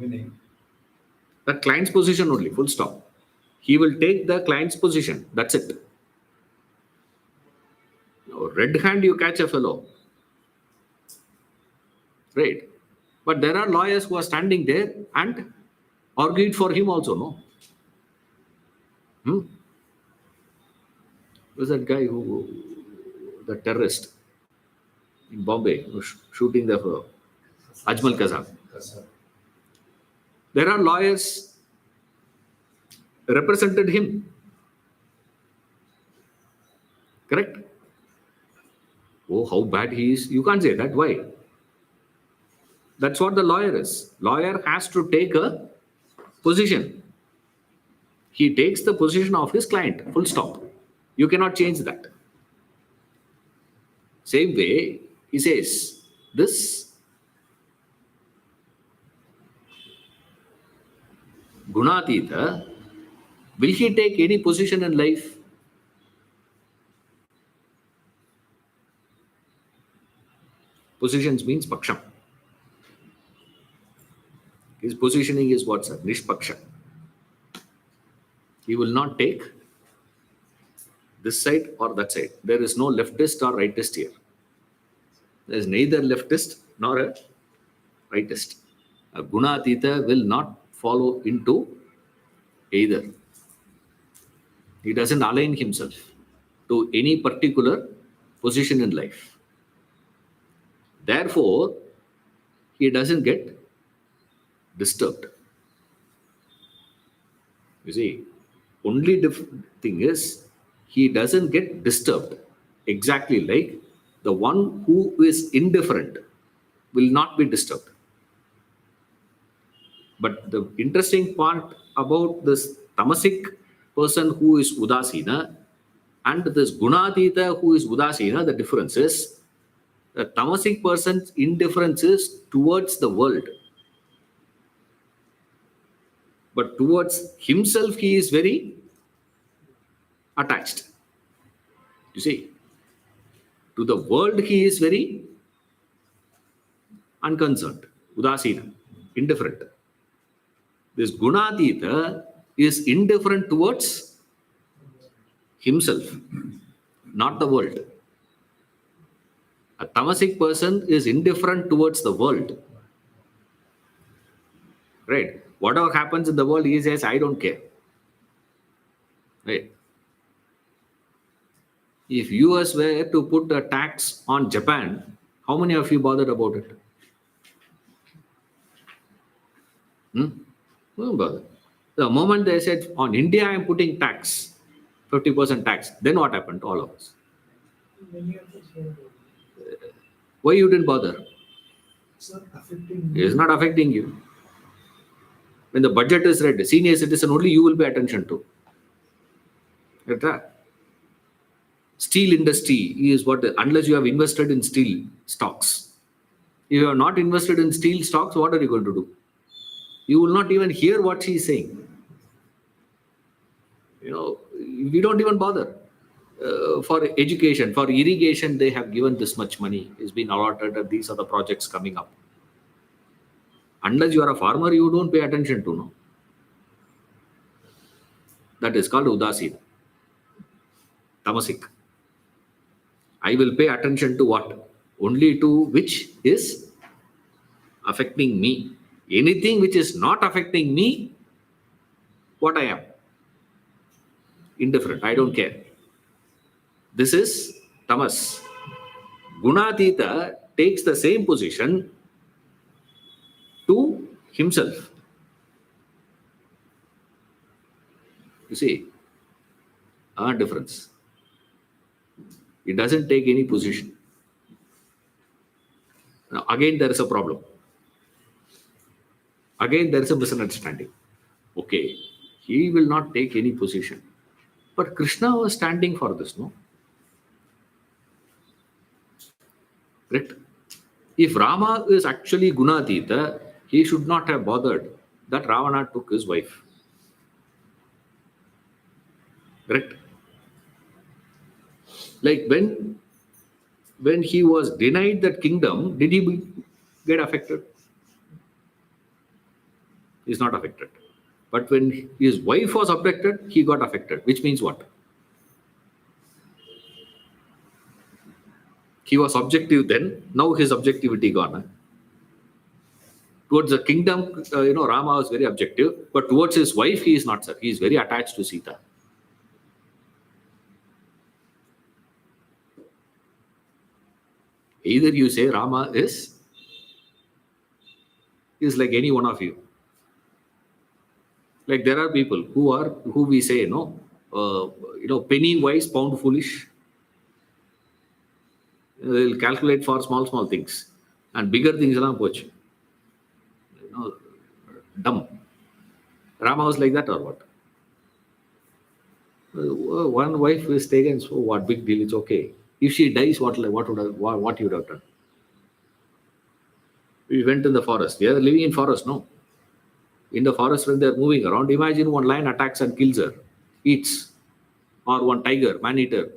Winning. The client's position only, full stop. He will take the client's position. That's it. Now, red hand, you catch a fellow. Right. But there are lawyers who are standing there and argued for him also, no? Who's that guy the terrorist in Bombay, who shooting the Ajmal Kasab? Kasab. There are lawyers represented him. Correct? Oh, how bad he is. You can't say that. Why? That's what the lawyer is. Lawyer has to take a position. He takes the position of his client. Full stop. You cannot change that. Same way, he says, this Gunatita, will he take any position in life? Positions means paksham. His positioning is what, sir? Nishpaksha. He will not take this side or that side. There is no leftist or rightist here. There is neither leftist nor a rightist. A Gunatita will not follow into either. He doesn't align himself to any particular position in life. Therefore, he doesn't get disturbed. You see, only thing is he doesn't get disturbed. Exactly like the one who is indifferent will not be disturbed. But the interesting part about this tamasic person who is udasina and this gunatita who is udasina, the difference is the tamasic person's indifference is towards the world. But towards himself, he is very attached. You see, to the world, he is very unconcerned, udasina, indifferent. This gunatita is indifferent towards himself, not the world. A tamasic person is indifferent towards the world. Right? Whatever happens in the world, he says, I don't care. Right? If US were to put a tax on Japan, how many of you bothered about it? Don't bother. The moment they said, on India, I am putting tax, 50% tax, then what happened to all of us? Why you didn't bother? It's not affecting you. When the budget is read, senior citizen only you will pay attention to. Right? Steel industry is what, unless you have invested in steel stocks. If you are not invested in steel stocks, what are you going to do? You will not even hear what she is saying. You know, we don't even bother. For education, for irrigation, they have given this much money. It's been allotted and these are the projects coming up. Unless you are a farmer, you don't pay attention to, no. That is called udasin, tamasic. I will pay attention to what? Only to which is affecting me. Anything which is not affecting me, what I am? Indifferent. I don't care. This is tamas. Gunatita takes the same position to himself. You see, a difference. It doesn't take any position. Now, again, there is a problem. Again, there is a misunderstanding. Okay, he will not take any position. But Krishna was standing for this, no? Correct? If Rama is actually Gunatita, he should not have bothered that Ravana took his wife. Correct? Like when he was denied that kingdom, did he get affected? He's not affected. But when his wife was abducted, he got affected. Which means what? He was objective then. Now his objectivity gone. Huh? Towards the kingdom, Rama was very objective. But towards his wife, he is not, sir. He is very attached to Sita. Either you say Rama is like any one of you. Like there are people who we say, penny wise, pound foolish. They'll calculate for small things. And bigger things, dumb. Rama was like that or what? One wife is taken, so what, big deal, it's okay. If she dies, what you would have done? We went in the forest. They are living in forest, no? In the forest when they are moving around, imagine one lion attacks and kills her, eats. Or one tiger, man-eater,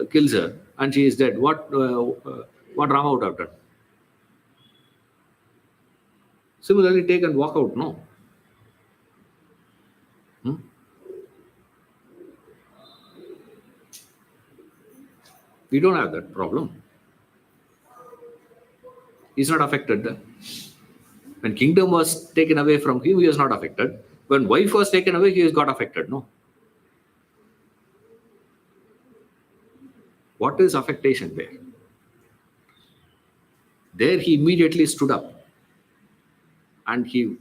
kills her and she is dead. What Rama would have done? Similarly, take and walk out, no? We don't have that problem. He's not affected. When kingdom was taken away from him, he was not affected. When wife was taken away, he has got affected, no? What is affectation there? There he immediately stood up and he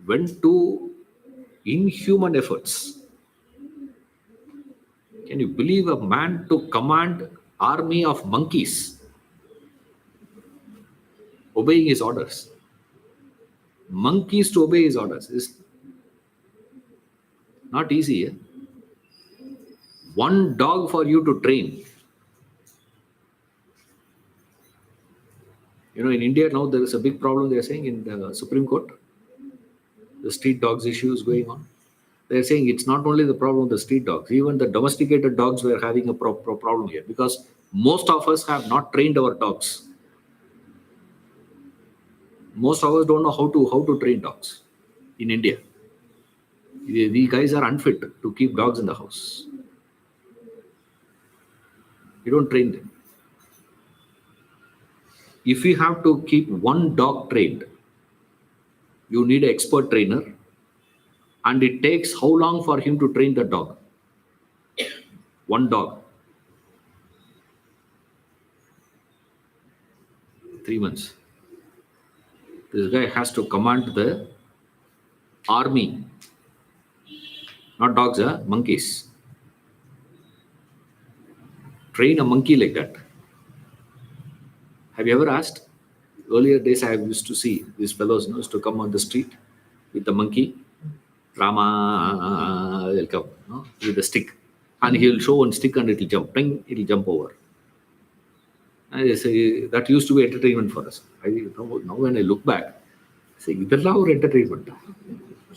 went to inhuman efforts. Can you believe a man to command army of monkeys obeying his orders? Monkeys to obey his orders is not easy. One dog for you to train. In India now there is a big problem, they are saying, in the Supreme Court. The street dogs issue is going on. They are saying it's not only the problem of the street dogs, even the domesticated dogs were having a problem here, because most of us have not trained our dogs. Most of us don't know how to train dogs in India. These guys are unfit to keep dogs in the house. You don't train them. If you have to keep one dog trained, you need an expert trainer. And it takes how long for him to train the dog? One dog. 3 months. This guy has to command the army. Not dogs, monkeys. Train a monkey like that. Have you ever asked? Earlier days I used to see these fellows used to come on the street with the monkey. Rama will come with a stick. And he will show one stick and it will jump. Ping, it will jump over. I say, that used to be entertainment for us. Now when I look back, I say, idella or entertainment.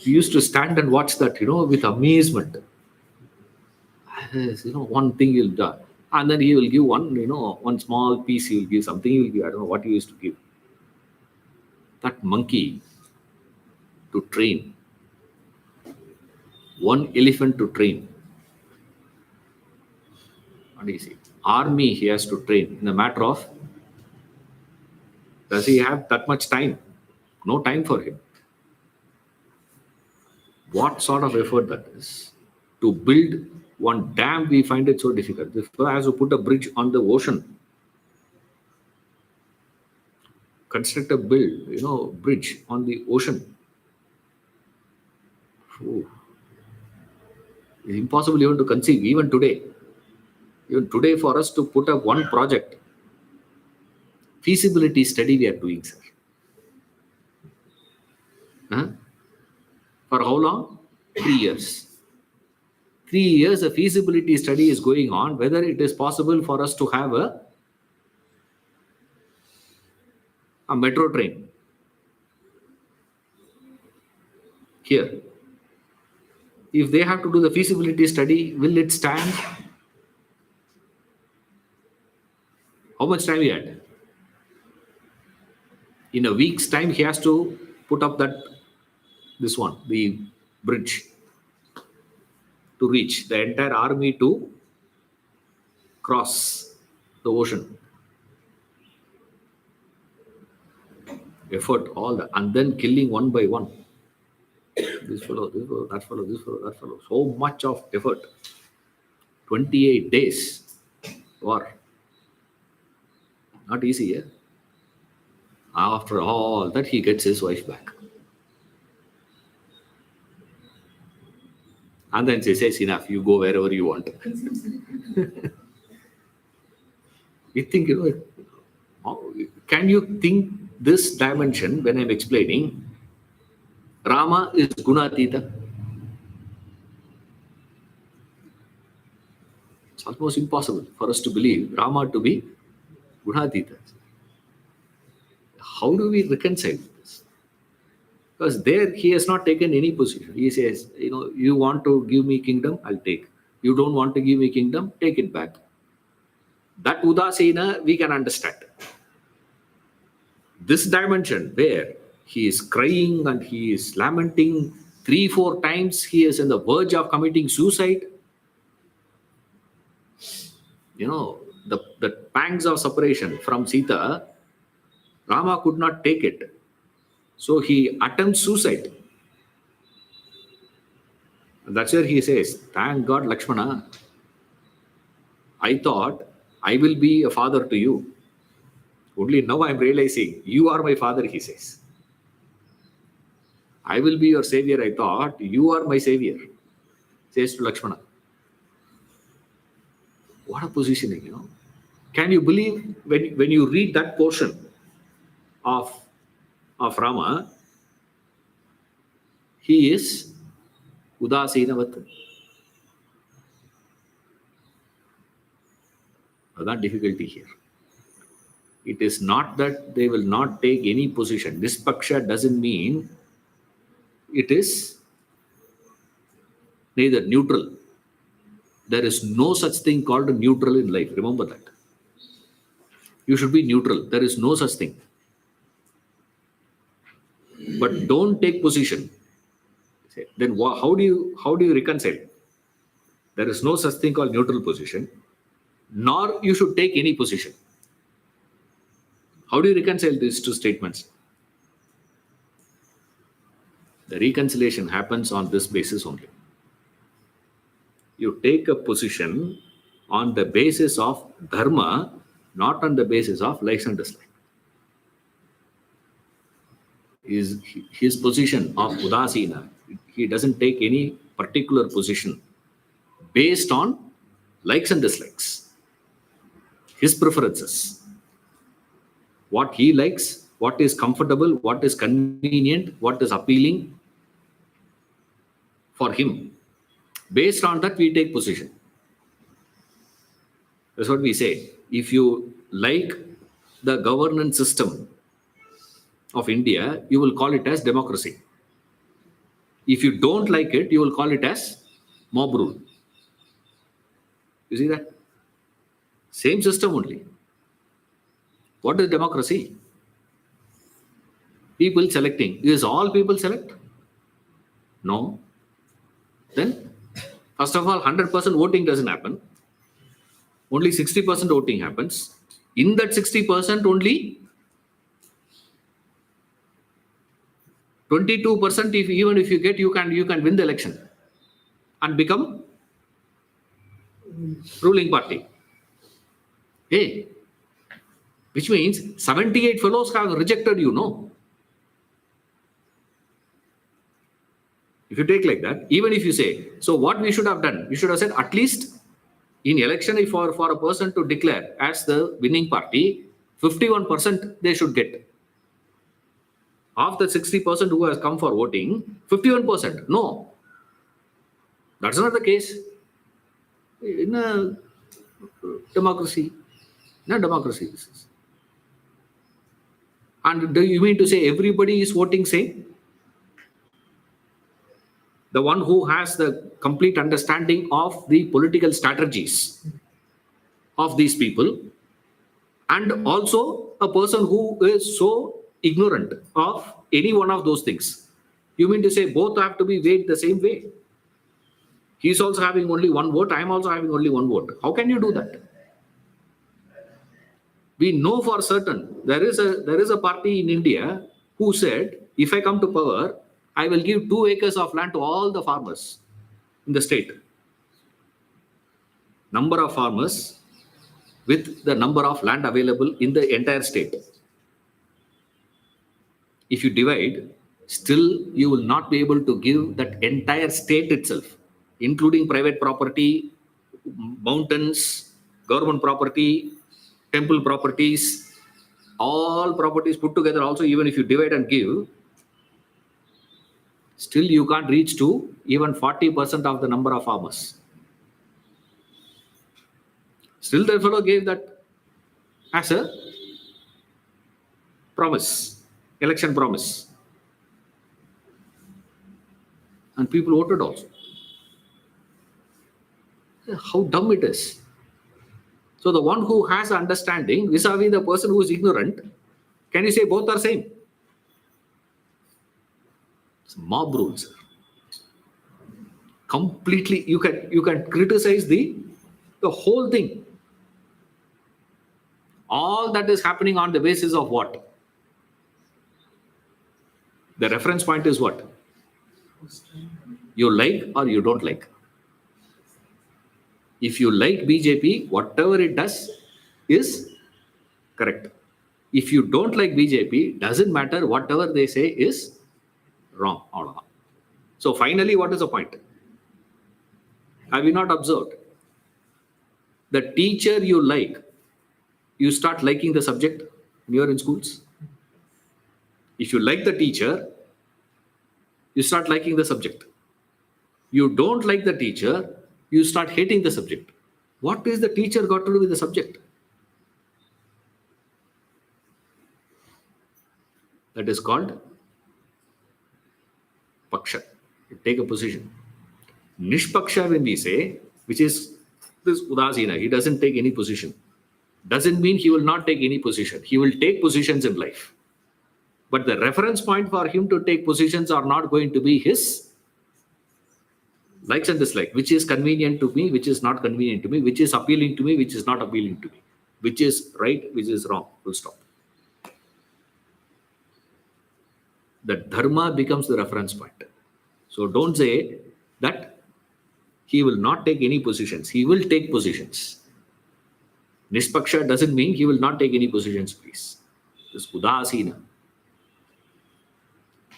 We used to stand and watch that, with amazement. Yes, one thing he'll do. And then he will give one small piece, he will give something, he will give, I don't know what he used to give. That monkey to train, one elephant to train. What do you see? Army he has to train in a matter of, does he have that much time? No time for him. What sort of effort that is? To build one dam, we find it so difficult. If he has to put a bridge on the ocean, construct a bridge on the ocean. Ooh. It's impossible even to conceive, even today. Even today, for us to put up one project, feasibility study we are doing, sir. Huh? For how long? 3 years. 3 years, a feasibility study is going on, whether it is possible for us to have a metro train here. If they have to do the feasibility study, will it stand? How much time he had? In a week's time, he has to put up the bridge to reach the entire army to cross the ocean. Effort, all that, and then killing one by one. This fellow, that fellow, this fellow, that fellow. So much of effort. 28 days war. Not easy, yeah? After all that, he gets his wife back. And then she says, enough, you go wherever you want. You think, can you think this dimension when I'm explaining? Rama is Gunatita. It's almost impossible for us to believe Rama to be Gunatita. How do we reconcile this? Because there he has not taken any position. He says, you want to give me kingdom, I'll take. You don't want to give me kingdom, take it back. That Udasena we can understand. This dimension where he is crying and he is lamenting 3-4 times, he is on the verge of committing suicide. The pangs of separation from Sita, Rama could not take it. So he attempts suicide. That's where he says, thank God, Lakshmana, I thought I will be a father to you. Only now I'm realizing you are my father, he says. I will be your savior, I thought. You are my savior, says to Lakshmana. What a positioning, Can you believe when you read that portion of Rama, he is Udasenavat. That difficulty here. It is not that they will not take any position. Nispaksha doesn't mean it is neither neutral. There is no such thing called a neutral in life. Remember that. You should be neutral. There is no such thing. But don't take position. Then how do you reconcile? There is no such thing called neutral position, nor you should take any position. How do you reconcile these two statements? The reconciliation happens on this basis only. You take a position on the basis of dharma, not on the basis of likes and dislikes. His position of Udasina, he doesn't take any particular position based on likes and dislikes. His preferences. What he likes, what is comfortable, what is convenient, what is appealing for him. Based on that, we take position. That's what we say. If you like the governance system of India, you will call it as democracy. If you don't like it, you will call it as mob rule. You see that? Same system only. What is democracy? People selecting. Is all people select? No. Then, first of all, 100% voting doesn't happen. Only 60% voting happens. In that 60%, only 22%, even if you get, you can win the election and become ruling party. Hey, which means 78 fellows have rejected you, no? If you take like that, even if you say, so what we should have done, we should have said at least in election, if for a person to declare as the winning party, 51% they should get. Of the 60% who has come for voting, 51%. No, that's not the case. In a democracy, not democracy. And do you mean to say everybody is voting same? The one who has the complete understanding of the political strategies of these people, and also a person who is so ignorant of any one of those things. You mean to say both have to be weighed the same way? He's also having only one vote, I am also having only one vote. How can you do that? We know for certain there is a party in India who said, if I come to power, I will give 2 acres of land to all the farmers in the state. Number of farmers with the number of land available in the entire state. If you divide, still you will not be able to give that entire state itself, including private property, mountains, government property, temple properties, all properties put together also, even if you divide and give, still you can't reach to even 40% of the number of farmers. Still the fellow gave that as a promise, election promise. And people voted also. How dumb it is. So the one who has understanding vis-a-vis the person who is ignorant, can you say both are same? It's mob rules. Completely, you can criticize the whole thing. All that is happening on the basis of what? The reference point is what? You like or you don't like. If you like BJP, whatever it does is correct. If you don't like BJP, doesn't matter, whatever they say is wrong. So finally, what is the point? Have you not observed? The teacher you like, you start liking the subject when you are in schools. If you like the teacher, you start liking the subject. You don't like the teacher, you start hating the subject. What is the teacher got to do with the subject? That is called paksha. You take a position. Nishpaksha, when we say, which is this udasina, he doesn't take any position. Doesn't mean he will not take any position. He will take positions in life. But the reference point for him to take positions are not going to be his likes and dislikes, which is convenient to me, which is not convenient to me, which is appealing to me, which is not appealing to me, which is right, which is wrong. Full stop. The dharma becomes the reference point. So don't say that he will not take any positions. He will take positions. Nishpaksha doesn't mean he will not take any positions, please. This udasina.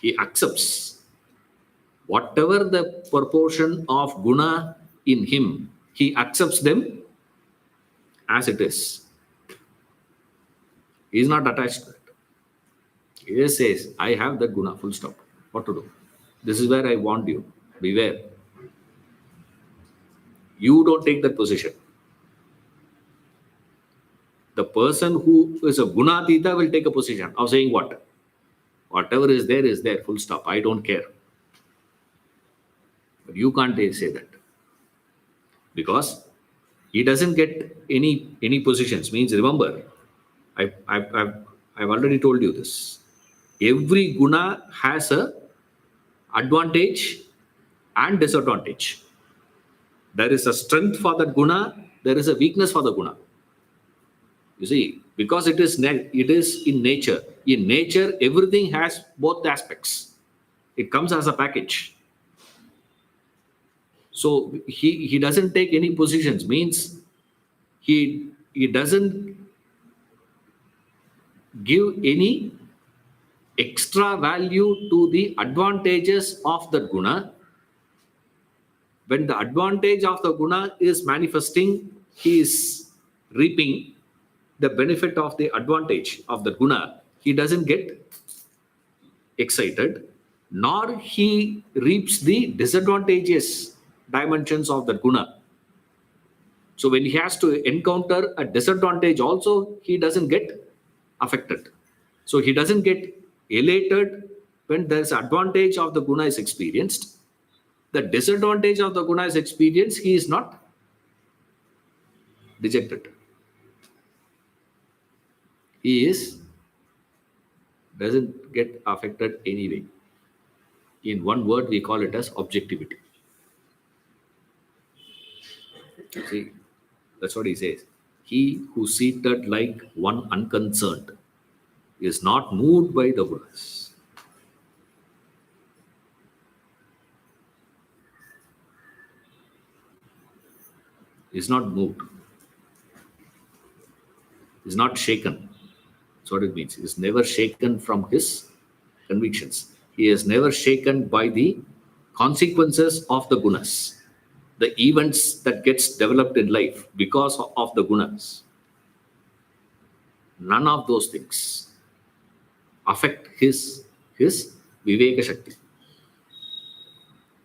He accepts whatever the proportion of guna in him, he accepts them as it is. He is not attached to it. He just says, I have the guna, full stop. What to do? This is where I warned you. Beware. You don't take that position. The person who is a gunatita will take a position of saying what? Whatever is there, full stop. I don't care. But you can't say that. Because He doesn't get any positions. Means remember, I've already told you this. Every guna has a advantage and disadvantage. There is a strength for that guna. There is a weakness for the guna. You see, because it is in nature. In nature, everything has both aspects. It comes as a package. So he doesn't take any positions. Means he doesn't give any extra value to the advantages of the guna. When the advantage of the guna is manifesting, he is reaping the benefit of the advantage of the guna. He doesn't get excited, nor he reaps the disadvantageous dimensions of the guna. So when he has to encounter a disadvantage also, he doesn't get affected. So he doesn't get elated when there's advantage of the guna is experienced. The disadvantage of the guna is experienced, he is not dejected. He doesn't get affected anyway. In one word, we call it as objectivity. See, that's what he says. He who seated like one unconcerned is not moved by the gunas. Is not moved. Is not shaken. That's what it means. He is never shaken from his convictions. He is never shaken by the consequences of the gunas, the events that gets developed in life because of the gunas. None of those things affect his viveka shakti.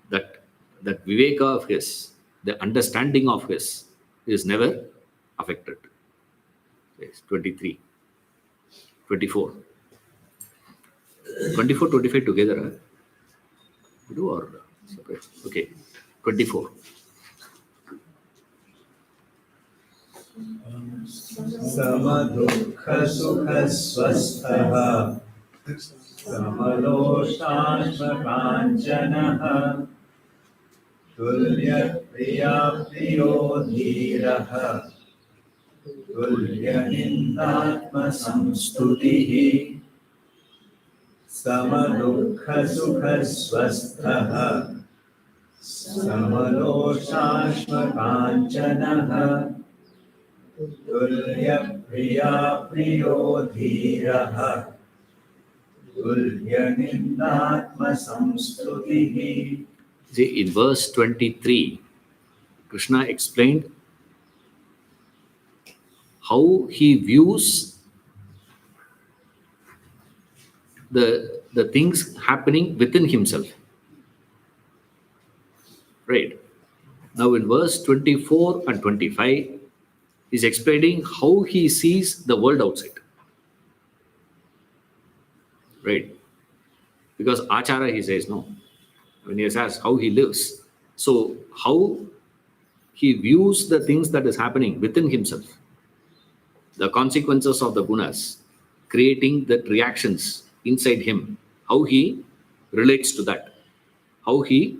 That viveka of his, the understanding of his, is never affected. Yes, 23, 24. 24, 25 together. Huh? We do or separate? Okay, 24. समदुःखसुखस्वस्थः समलोष्टाश्मकाञ्चनः तुल्यप्रिया प्रियो धीरः तुल्यनिन्दात्मसंस्तुतिः समदुःखसुखस्वस्थः समलोष्टाश्मकाञ्चनः तुल्यप्रिया प्रियो धीरः तुल्यनिन्दात्मसंस्तुतिः. See, in verse 23, Krishna explained how he views the things happening within himself. Right. Now in verse 24 and 25, he's explaining how he sees the world outside. Right. Because Achara, he says, no. When he asks how he lives. So how he views the things that is happening within himself. The consequences of the gunas, creating the reactions inside him. How he relates to that. How he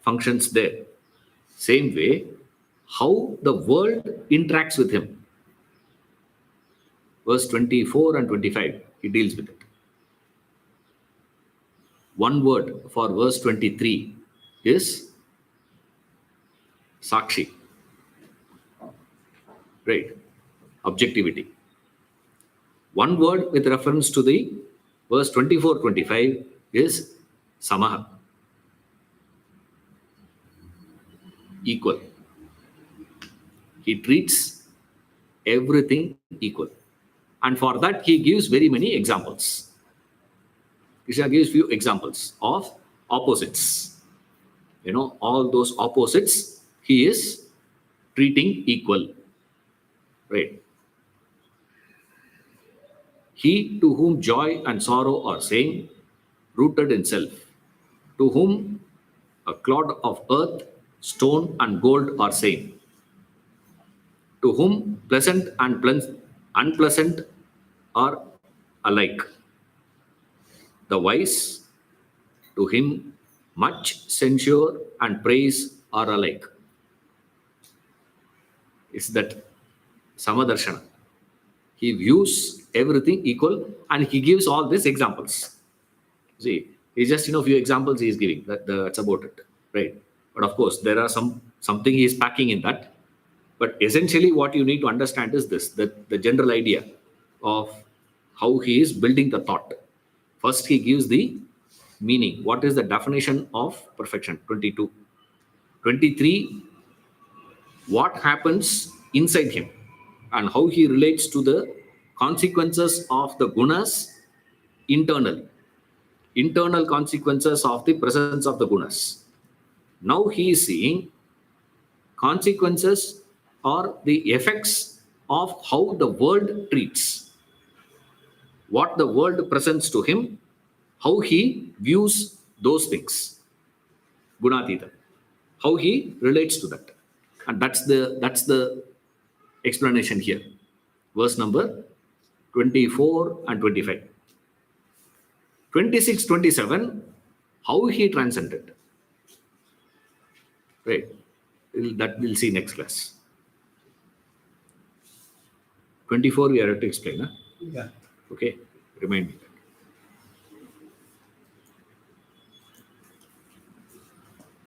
functions there. Same way, how the world interacts with him. Verse 24 and 25, he deals with it. One word for verse 23 is Sakshi. Right. Objectivity. One word with reference to the verse 24-25 is Samaha. Equal. He treats everything equal. And for that, he gives very many examples. Krishna gives few examples of opposites. You know, all those opposites he is treating equal. Right. He to whom joy and sorrow are same, rooted in self, to whom a clod of earth, stone and gold are same. to whom pleasant and unpleasant are alike. The wise, to him much censure and praise are alike. It's that Samadarshana. He views everything equal and he gives all these examples. See, it's just few examples he is giving. That's about it, right? But of course, there are something he is packing in that. But essentially, what you need to understand is this: that the general idea of how he is building the thought. First, he gives the meaning. What is the definition of perfection? 22. 23. What happens inside him and how he relates to the consequences of the gunas internally. Internal consequences of the presence of the gunas. Now he is seeing consequences or the effects of how the world treats, what the world presents to him, how he views those things, Gunatita, how he relates to that. And that's the explanation here. Verse number 24 and 25. 26, 27, how he transcended. Right. That we'll see next class. 24 we have to explain. Huh? Yeah. Okay. Remind me.